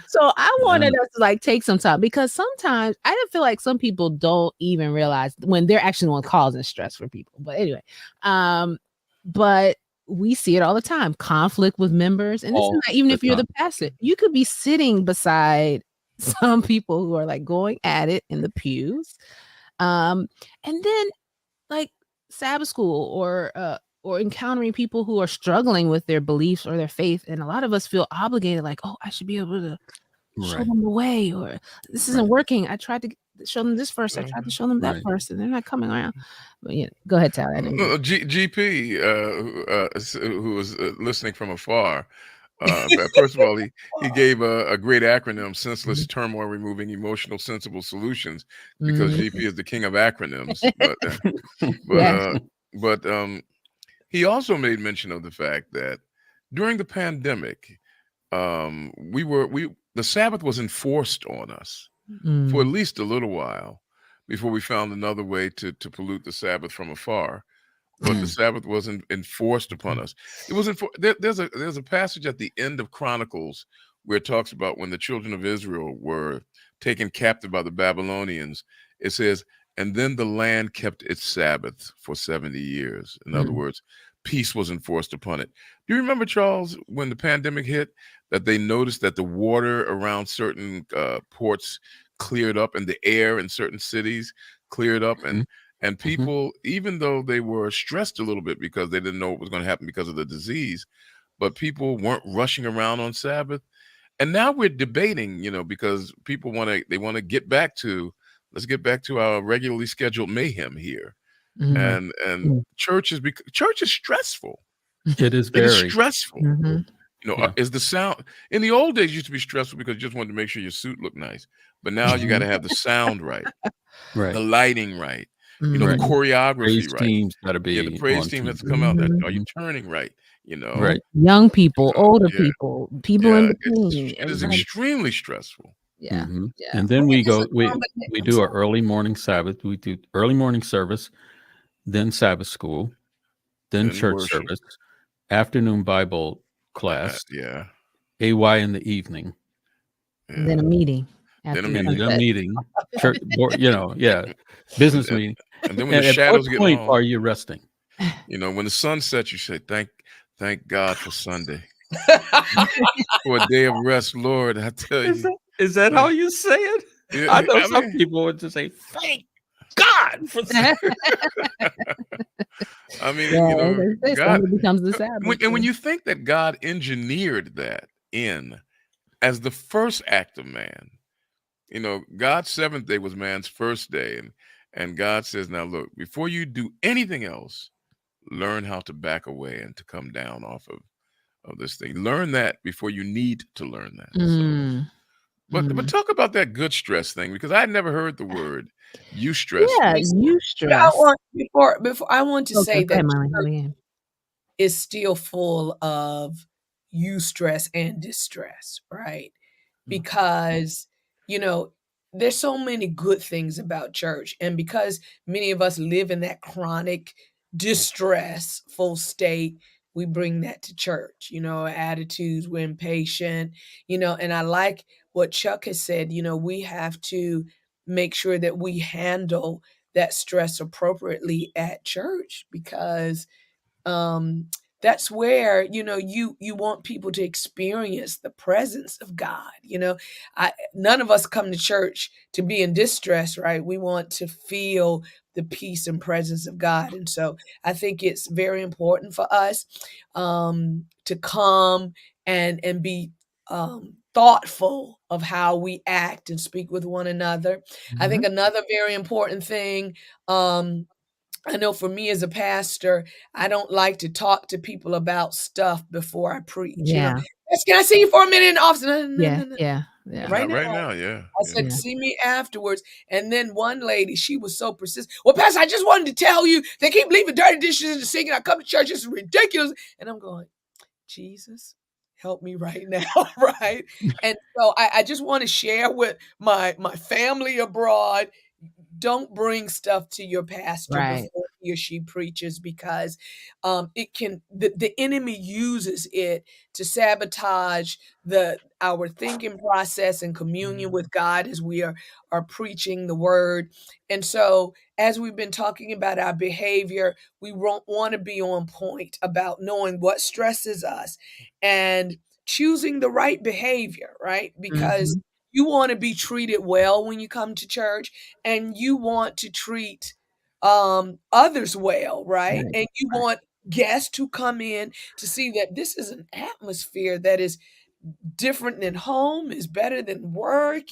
So I wanted us to take some time, because sometimes I feel like some people don't even realize when they're actually the one causing stress for people. But anyway, but we see it all the time. Conflict with members. And this is not even if you're the pastor. You could be sitting beside some people who are going at it in the pews. And then Sabbath school or encountering people who are struggling with their beliefs or their faith. And a lot of us feel obligated, I should be able to show them the way, or this isn't working. I tried to show them this verse. I tried to show them that verse, and they're not coming around. But go ahead, Tyler. GP, who was listening from afar, first of all, he gave a great acronym: senseless turmoil, removing emotional sensible solutions, because GP is the king of acronyms. But he also made mention of the fact that during the pandemic, the Sabbath was enforced on us for at least a little while before we found another way to pollute the Sabbath from afar. But the Sabbath wasn't enforced upon us. It was there's a passage at the end of Chronicles where it talks about when the children of Israel were taken captive by the Babylonians. It says, and then the land kept its Sabbath for 70 years. In other words, peace was enforced upon it. Do you remember, Charles, when the pandemic hit, that they noticed that the water around certain ports cleared up, and the air in certain cities cleared up, and people, even though they were stressed a little bit because they didn't know what was going to happen because of the disease, but people weren't rushing around on Sabbath. And now we're debating, because people want to get back to, let's get back to our regularly scheduled mayhem here. And church is stressful. It is It is very stressful. Is the sound in the old days used to be stressful because you just wanted to make sure your suit looked nice. But now you got to have the sound right, the lighting right, the choreography praise right. team's got to be the praise team has to come out. Are you turning right? Right. Young people, older people, people in between. It is extremely stressful. Yeah. And then we do our early morning Sabbath. We do early morning service, then Sabbath school, then church worship. service, afternoon Bible class, AY in the evening, and then a meeting. Then a meeting, church, business meeting. And then when the shadows get long, are you resting? When the sun sets, you say, "Thank God for Sunday, for a day of rest, Lord." I tell you, is that how you say it? Yeah, I know some people would just say, "Thank God for Sunday." I mean, God becomes the Sabbath. And when you think that God engineered that in as the first act of man, God's seventh day was man's first day, and God says, "Now look, before you do anything else, learn how to back away and to come down off of this thing. Learn that before you need to learn that." But talk about that good stress thing, because I had never heard the word eustress. Yeah, eustress. Before I want to say that church is still full of eustress and distress, right? Because there's so many good things about church, and because many of us live in that chronic distressful state, we bring that to church. Attitudes, we're impatient, and I like what Chuck has said. We have to make sure that we handle that stress appropriately at church, because that's where you want people to experience the presence of God. None of us come to church to be in distress, right? We want to feel the peace and presence of God. And so I think it's very important for us to come and be thoughtful of how we act and speak with one another. I think another very important thing, I know for me as a pastor, I don't like to talk to people about stuff before I preach. Yeah. Can I see you for a minute in the office? No. Yeah. Right now, yeah. I said, see me afterwards. And then one lady, she was so persistent. "Well, Pastor, I just wanted to tell you, they keep leaving dirty dishes in the sink, and I come to church, it's ridiculous." And I'm going, Jesus, help me right now, right? And so I just want to share with my family abroad, don't bring stuff to your pastor before he or she preaches, because the enemy uses it to sabotage our thinking process and communion with God as we are preaching the word. And so as we've been talking about our behavior, we want to be on point about knowing what stresses us and choosing the right behavior, right? Because you want to be treated well when you come to church, and you want to treat others well, right? And you want guests who come in to see that this is an atmosphere that is different than home, is better than work.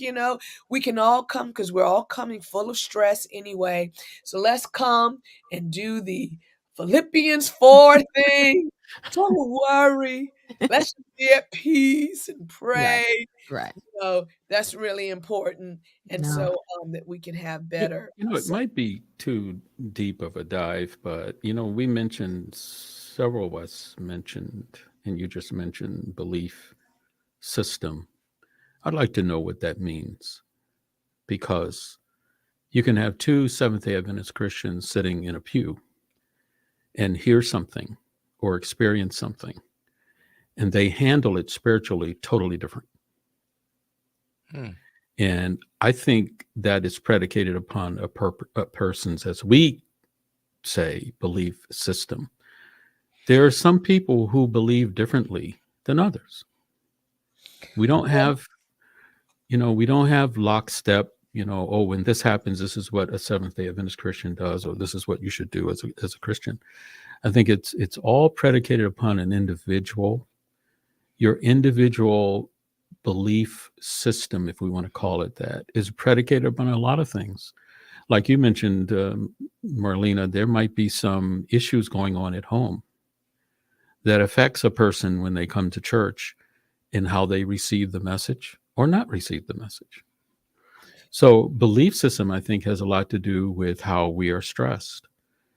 We can all come because we're all coming full of stress anyway. So let's come and do the Philippians 4 thing. Don't worry. Let's be at peace and pray. Right. So that's really important. And so that we can have better. It might be too deep of a dive, but we mentioned, several of us mentioned, and you just mentioned belief system. I'd like to know what that means, because you can have two Seventh-day Adventist Christians sitting in a pew and hear something or experience something, and they handle it spiritually totally different. And I think that is predicated upon a person's, as we say, belief system. There are some people who believe differently than others. We don't have, we don't have lockstep, oh, when this happens, this is what a Seventh-day Adventist Christian does, or this is what you should do as a Christian. I think it's all predicated upon your individual belief system, if we want to call it that, is predicated upon a lot of things. Like you mentioned, Marlena, there might be some issues going on at home that affects a person when they come to church in how they receive the message or not receive the message. So belief system, I think, has a lot to do with how we are stressed.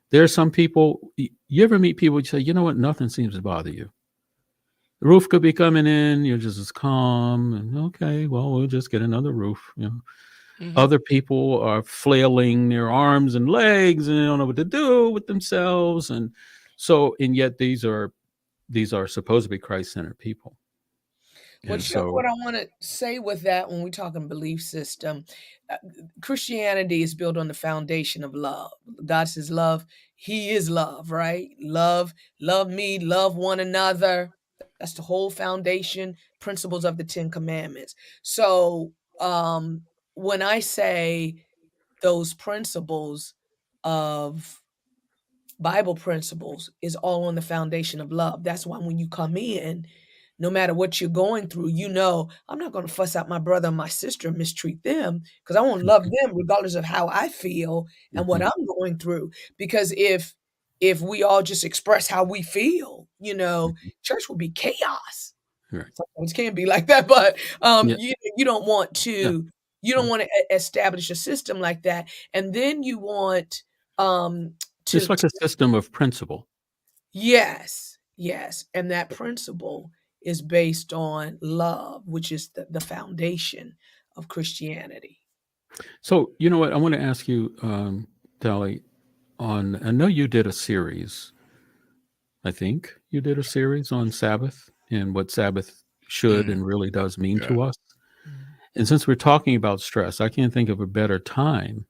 There are some people, you ever meet people who say, you know what, nothing seems to bother you. The roof could be coming in, you're just as calm, and okay, well, we'll just get another roof. Other people are flailing their arms and legs and they don't know what to do with themselves. And yet these are supposed to be Christ-centered people. Well, what I want to say with that, when we're talking belief system, Christianity is built on the foundation of love. God says love. He is love, right? Love me, love one another. That's the whole foundation, principles of the 10 Commandments. So when I say those principles of Bible principles is all on the foundation of love. That's why when you come in, no matter what you're going through, I'm not going to fuss out my brother and my sister and mistreat them, because I want to love them regardless of how I feel and what I'm going through. Because if we all just express how we feel, church would be chaos. Right. Sometimes it can be like that, but you don't want to establish a system like that. And then you want it's like a system of principle. Yes. And that principle is based on love, which is the foundation of Christianity. So, you know what? I want to ask you, Dolly, I know you did a series. I think you did a series on Sabbath and what Sabbath should and really does mean to us. And since we're talking about stress, I can't think of a better time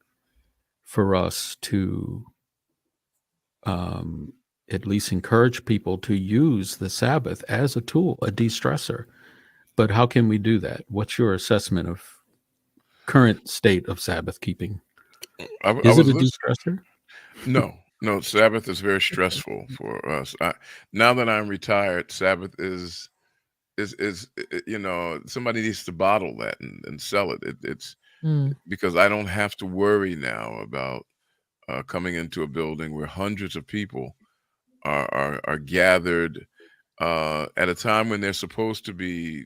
for us to at least encourage people to use the Sabbath as a tool, a de-stressor. But how can we do that? What's your assessment of current state of Sabbath keeping? Is it a de-stressor? No, Sabbath is very stressful for us. Now that I'm retired, Sabbath is somebody needs to bottle that and sell it. It's because I don't have to worry now about coming into a building where hundreds of people are gathered at a time when they're supposed to be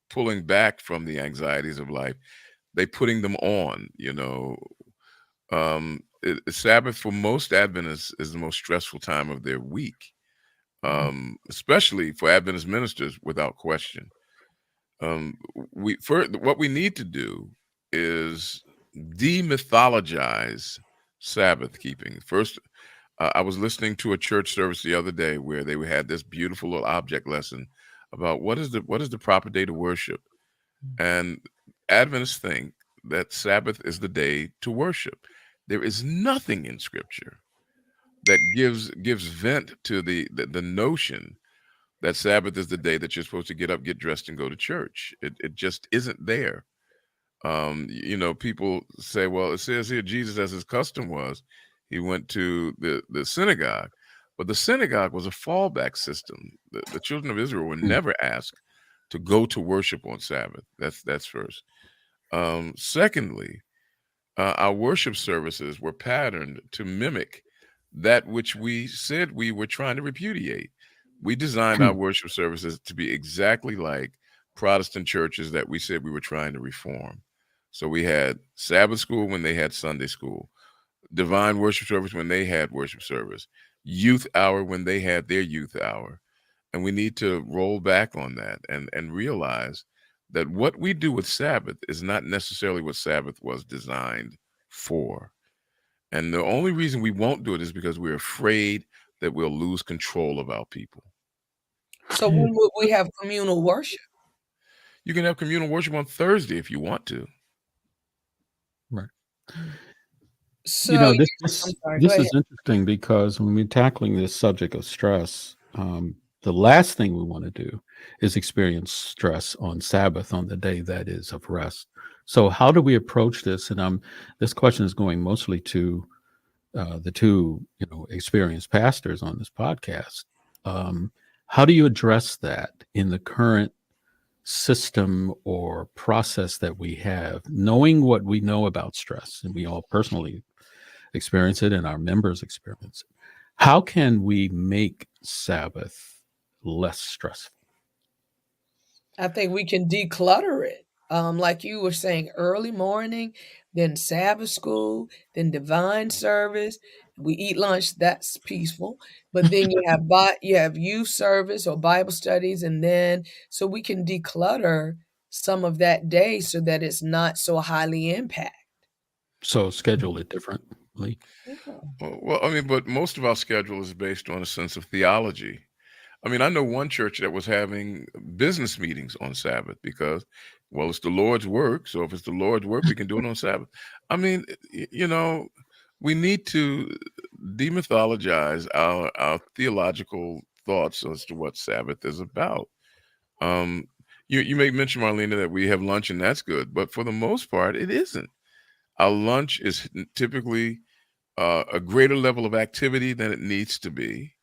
pulling back from the anxieties of life. They're putting them on. Sabbath for most Adventists is the most stressful time of their week, especially for Adventist ministers, without question. What we need to do is demythologize Sabbath keeping. First, I was listening to a church service the other day where they had this beautiful little object lesson about what is the proper day to worship, and Adventists think that Sabbath is the day to worship. There is nothing in Scripture that gives vent to the notion that Sabbath is the day that you're supposed to get up, get dressed, and go to church. It just isn't there. People say, well, it says here Jesus, as his custom was, he went to the synagogue, but the synagogue was a fallback system. The children of Israel were never asked to go to worship on Sabbath. That's first. Secondly, our worship services were patterned to mimic that which we said we were trying to repudiate. We designed our worship services to be exactly like Protestant churches that we said we were trying to reform. So we had Sabbath school when they had Sunday school, divine worship service when they had worship service, youth hour when they had their youth hour. And we need to roll back on that and realize that what we do with Sabbath is not necessarily what Sabbath was designed for. And the only reason we won't do it is because we're afraid that we'll lose control of our people. So when would we have communal worship? You can have communal worship on Thursday if you want to. Right. So this is interesting because when we're tackling this subject of stress, The last thing we want to do is experience stress on Sabbath, on the day that is of rest. So how do we approach this? And this question is going mostly to the two, experienced pastors on this podcast. How do you address that in the current system or process that we have, knowing what we know about stress, and we all personally experience it and our members experience it? How can we make Sabbath less stressful? I think we can declutter it. Like you were saying, early morning, then Sabbath school, then divine service. We eat lunch, that's peaceful. But then you have youth service or Bible studies, and then so we can declutter some of that day so that it's not so highly impacted. So schedule it differently. Yeah. Well, I mean, but most of our schedule is based on a sense of theology. I mean, I know one church that was having business meetings on Sabbath because, well, it's the Lord's work. So if it's the Lord's work, we can do it on Sabbath. I mean, we need to demythologize our theological thoughts as to what Sabbath is about. You may mention, Marlena, that we have lunch and that's good, but for the most part, it isn't. Our lunch is typically a greater level of activity than it needs to be,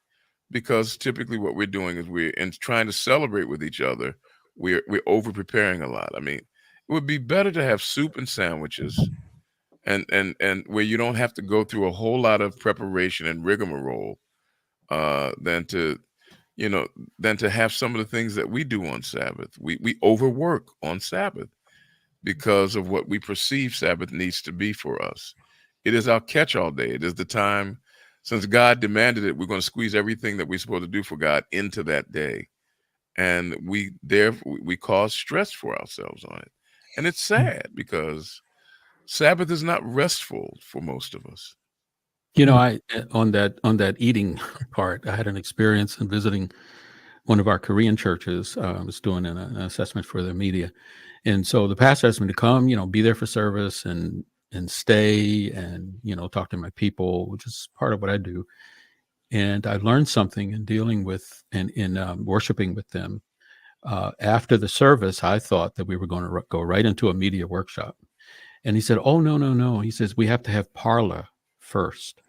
because typically what we're doing is we're trying to celebrate with each other. We're over preparing a lot. I mean, it would be better to have soup and sandwiches, and where you don't have to go through a whole lot of preparation and rigmarole, than to have some of the things that we do on Sabbath. We overwork on Sabbath because of what we perceive Sabbath needs to be for us. It is our catch-all day. It is the time, since God demanded it, we're going to squeeze everything that we're supposed to do for God into that day. And we cause stress for ourselves on it. And it's sad because Sabbath is not restful for most of us. I on that eating part, I had an experience in visiting one of our Korean churches. I was doing an assessment for their media, and so the pastor asked me to come, be there for service and stay and talk to my people, which is part of what I do. And I learned something in dealing with and in worshiping with them. After the service, I thought that we were going to go right into a media workshop, and he said, "Oh, no. He says we have to have parlor first."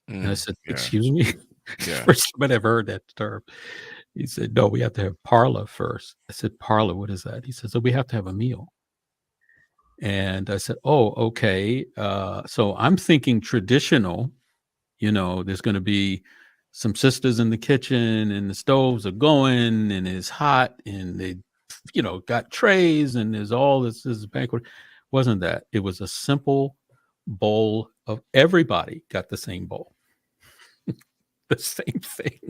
And I said, Yeah. "Excuse me?" Yeah. First time I'd ever heard that term. He said, "No, we have to have parlor first." I said, "Parlor, what is that?" He said, "So we have to have a meal." And I said, "Oh, okay." So I'm thinking traditional, there's going to be some sisters in the kitchen and the stoves are going and it's hot and they, got trays and there's all this banquet. Wasn't that? It was a simple bowl of everybody got the same bowl. The same thing.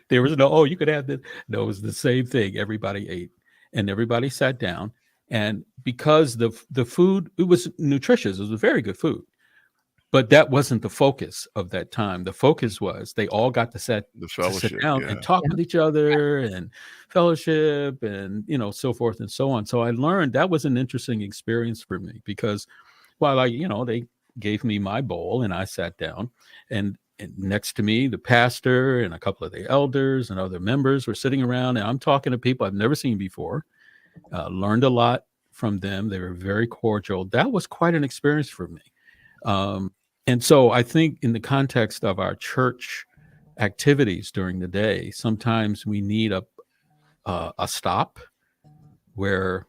There was no, you could have this. No, it was the same thing. Everybody ate and everybody sat down. And because the food, it was nutritious, it was very good food. But that wasn't the focus of that time. The focus was they all got to sit down and talk with each other and fellowship and, so forth and so on. So I learned that was an interesting experience for me because while they gave me my bowl and I sat down and next to me, the pastor and a couple of the elders and other members were sitting around and I'm talking to people I've never seen before, learned a lot from them. They were very cordial. That was quite an experience for me. And so I think in the context of our church activities during the day, sometimes we need a stop where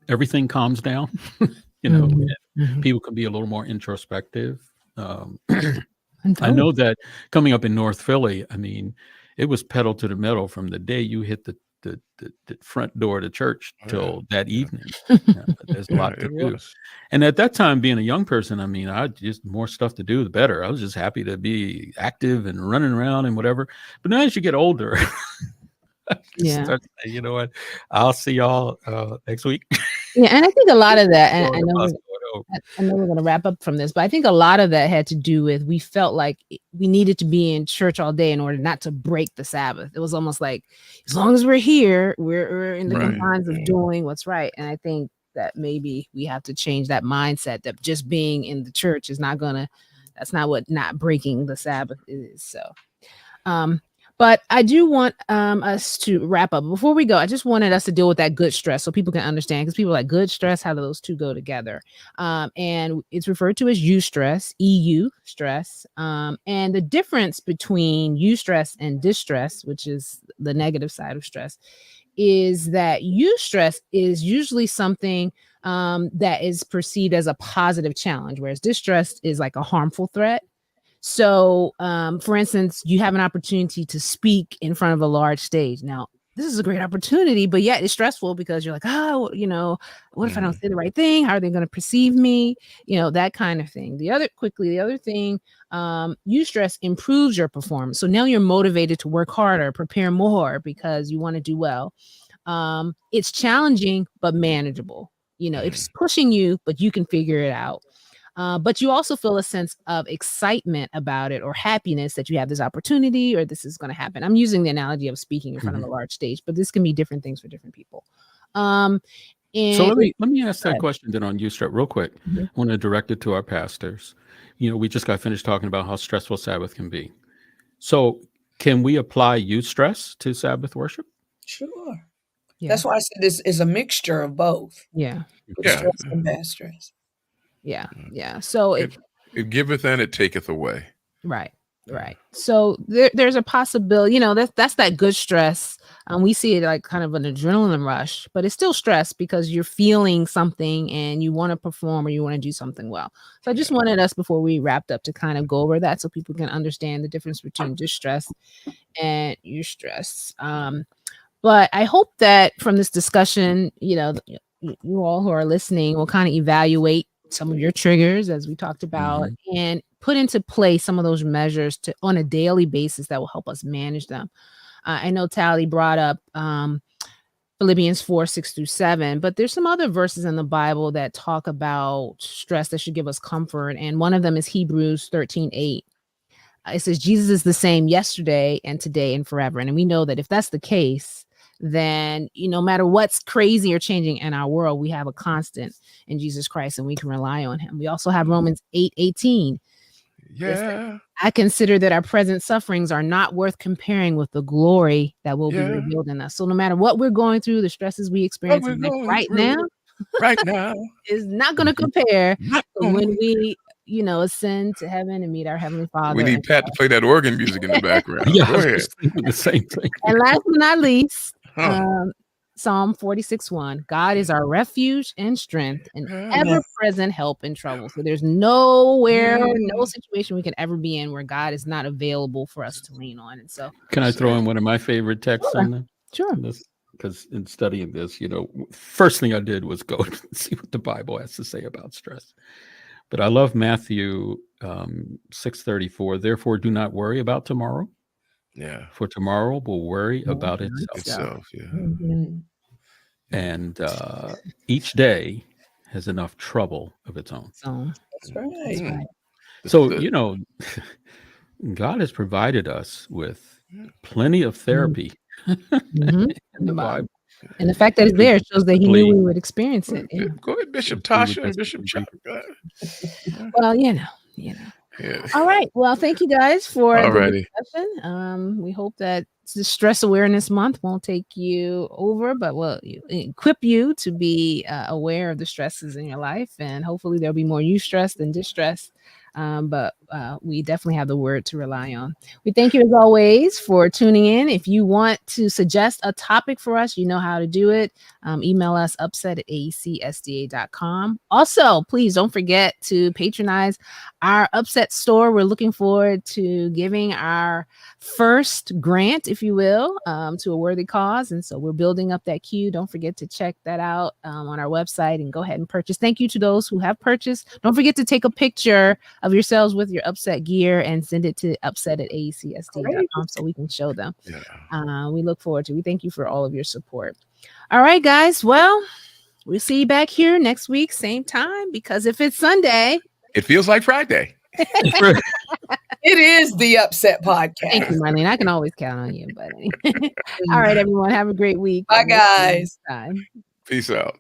everything calms down, people can be a little more introspective. I know that coming up in North Philly, I mean, it was pedal to the metal from the day you hit the front door of the church till that evening. There's a lot to do. And at that time, being a young person, I mean, I just more stuff to do, the better. I was just happy to be active and running around and whatever. But now as you get older, start saying, you know what, I'll see y'all next week. Yeah, and I think a lot of that, and I know we're going to wrap up from this, but I think a lot of that had to do with we felt like we needed to be in church all day in order not to break the Sabbath. It was almost like, as long as we're here, we're in the confines of doing what's right. And I think that maybe we have to change that mindset that just being in the church is that's not what not breaking the Sabbath is. So, But I do want us to wrap up. Before we go, I just wanted us to deal with that good stress so people can understand, because people are like, good stress, how do those two go together? And it's referred to as eustress, EU stress. And the difference between eustress and distress, which is the negative side of stress, is that eustress is usually something that is perceived as a positive challenge, whereas distress is like a harmful threat. So, for instance, you have an opportunity to speak in front of a large stage. Now, this is a great opportunity, but yet it's stressful because you're like, oh, what if I don't say the right thing? How are they going to perceive me? That kind of thing. The other thing, eustress improves your performance. So now you're motivated to work harder, prepare more because you want to do well. It's challenging, but manageable. It's pushing you, but you can figure it out. But you also feel a sense of excitement about it, or happiness that you have this opportunity, or this is going to happen. I'm using the analogy of speaking in front of a large stage, but this can be different things for different people. And so let me ask that question then on eustress real quick. I want to direct it to our pastors. We just got finished talking about how stressful Sabbath can be. So can we apply eustress to Sabbath worship? Sure. Yeah. That's why I said this is a mixture of both. Yeah. Stress and bad stress. Yeah. So it giveth and it taketh away. Right. So there's a possibility, that's that good stress. We see it like kind of an adrenaline rush, but it's still stress because you're feeling something and you want to perform or you want to do something well. So I just wanted us, before we wrapped up, to kind of go over that so people can understand the difference between distress and eustress. But I hope that from this discussion, you all who are listening will kind of evaluate some of your triggers, as we talked about, and put into place some of those measures on a daily basis that will help us manage them. I know Tally brought up Philippians 4:6-7, but there's some other verses in the Bible that talk about stress that should give us comfort. And one of them is Hebrews 13:8. It says, Jesus is the same yesterday and today and forever. And we know that if that's the case, then no matter what's crazy or changing in our world, we have a constant in Jesus Christ and we can rely on him. We also have Romans 8:18. Yeah. I consider that our present sufferings are not worth comparing with the glory that will be revealed in us. So no matter what we're going through, the stresses we experience right now is not going to compare to when we ascend to heaven and meet our Heavenly Father. We need Pat to play that organ music in the background. Yeah, go ahead. The same thing. And last but not least, Psalm 46:1, God is our refuge and strength and ever-present help in trouble. So there's no situation we can ever be in where God is not available for us to lean on. And so, can I throw in one of my favorite texts on that? Sure. Because in studying this, first thing I did was go and see what the Bible has to say about stress. But I love Matthew 6:34. Therefore, do not worry about tomorrow. Yeah. For tomorrow will worry about itself. And each day has enough trouble of its own. That's right. So, God has provided us with plenty of therapy in the Bible. And the fact that it's there shows that he knew we would experience it. Go ahead, Bishop Tasha and Bishop Chuck. Well, Yeah. All right. Well, thank you guys for the discussion. We hope that the Stress Awareness Month won't take you over, but will equip you to be aware of the stresses in your life. And hopefully there'll be more eustress than distress. But we definitely have the word to rely on. We thank you as always for tuning in. If you want to suggest a topic for us, you know how to do it. Email us upset@aecsda.com. Also, please don't forget to patronize our Upset store. We're looking forward to giving our first grant, if you will, to a worthy cause. And so we're building up that queue. Don't forget to check that out on our website and go ahead and purchase. Thank you to those who have purchased. Don't forget to take a picture of yourselves with your Upset gear and send it to upset@aecsda.com so we can show them. We look forward to it. We thank you for all of your support. All right, guys. Well, we'll see you back here next week, same time, because if it's Sunday, it feels like Friday. It is the Upset Podcast. Thank you, Marlene. I can always count on you. But anyway. All right, everyone. Have a great week. Bye, guys. Peace out.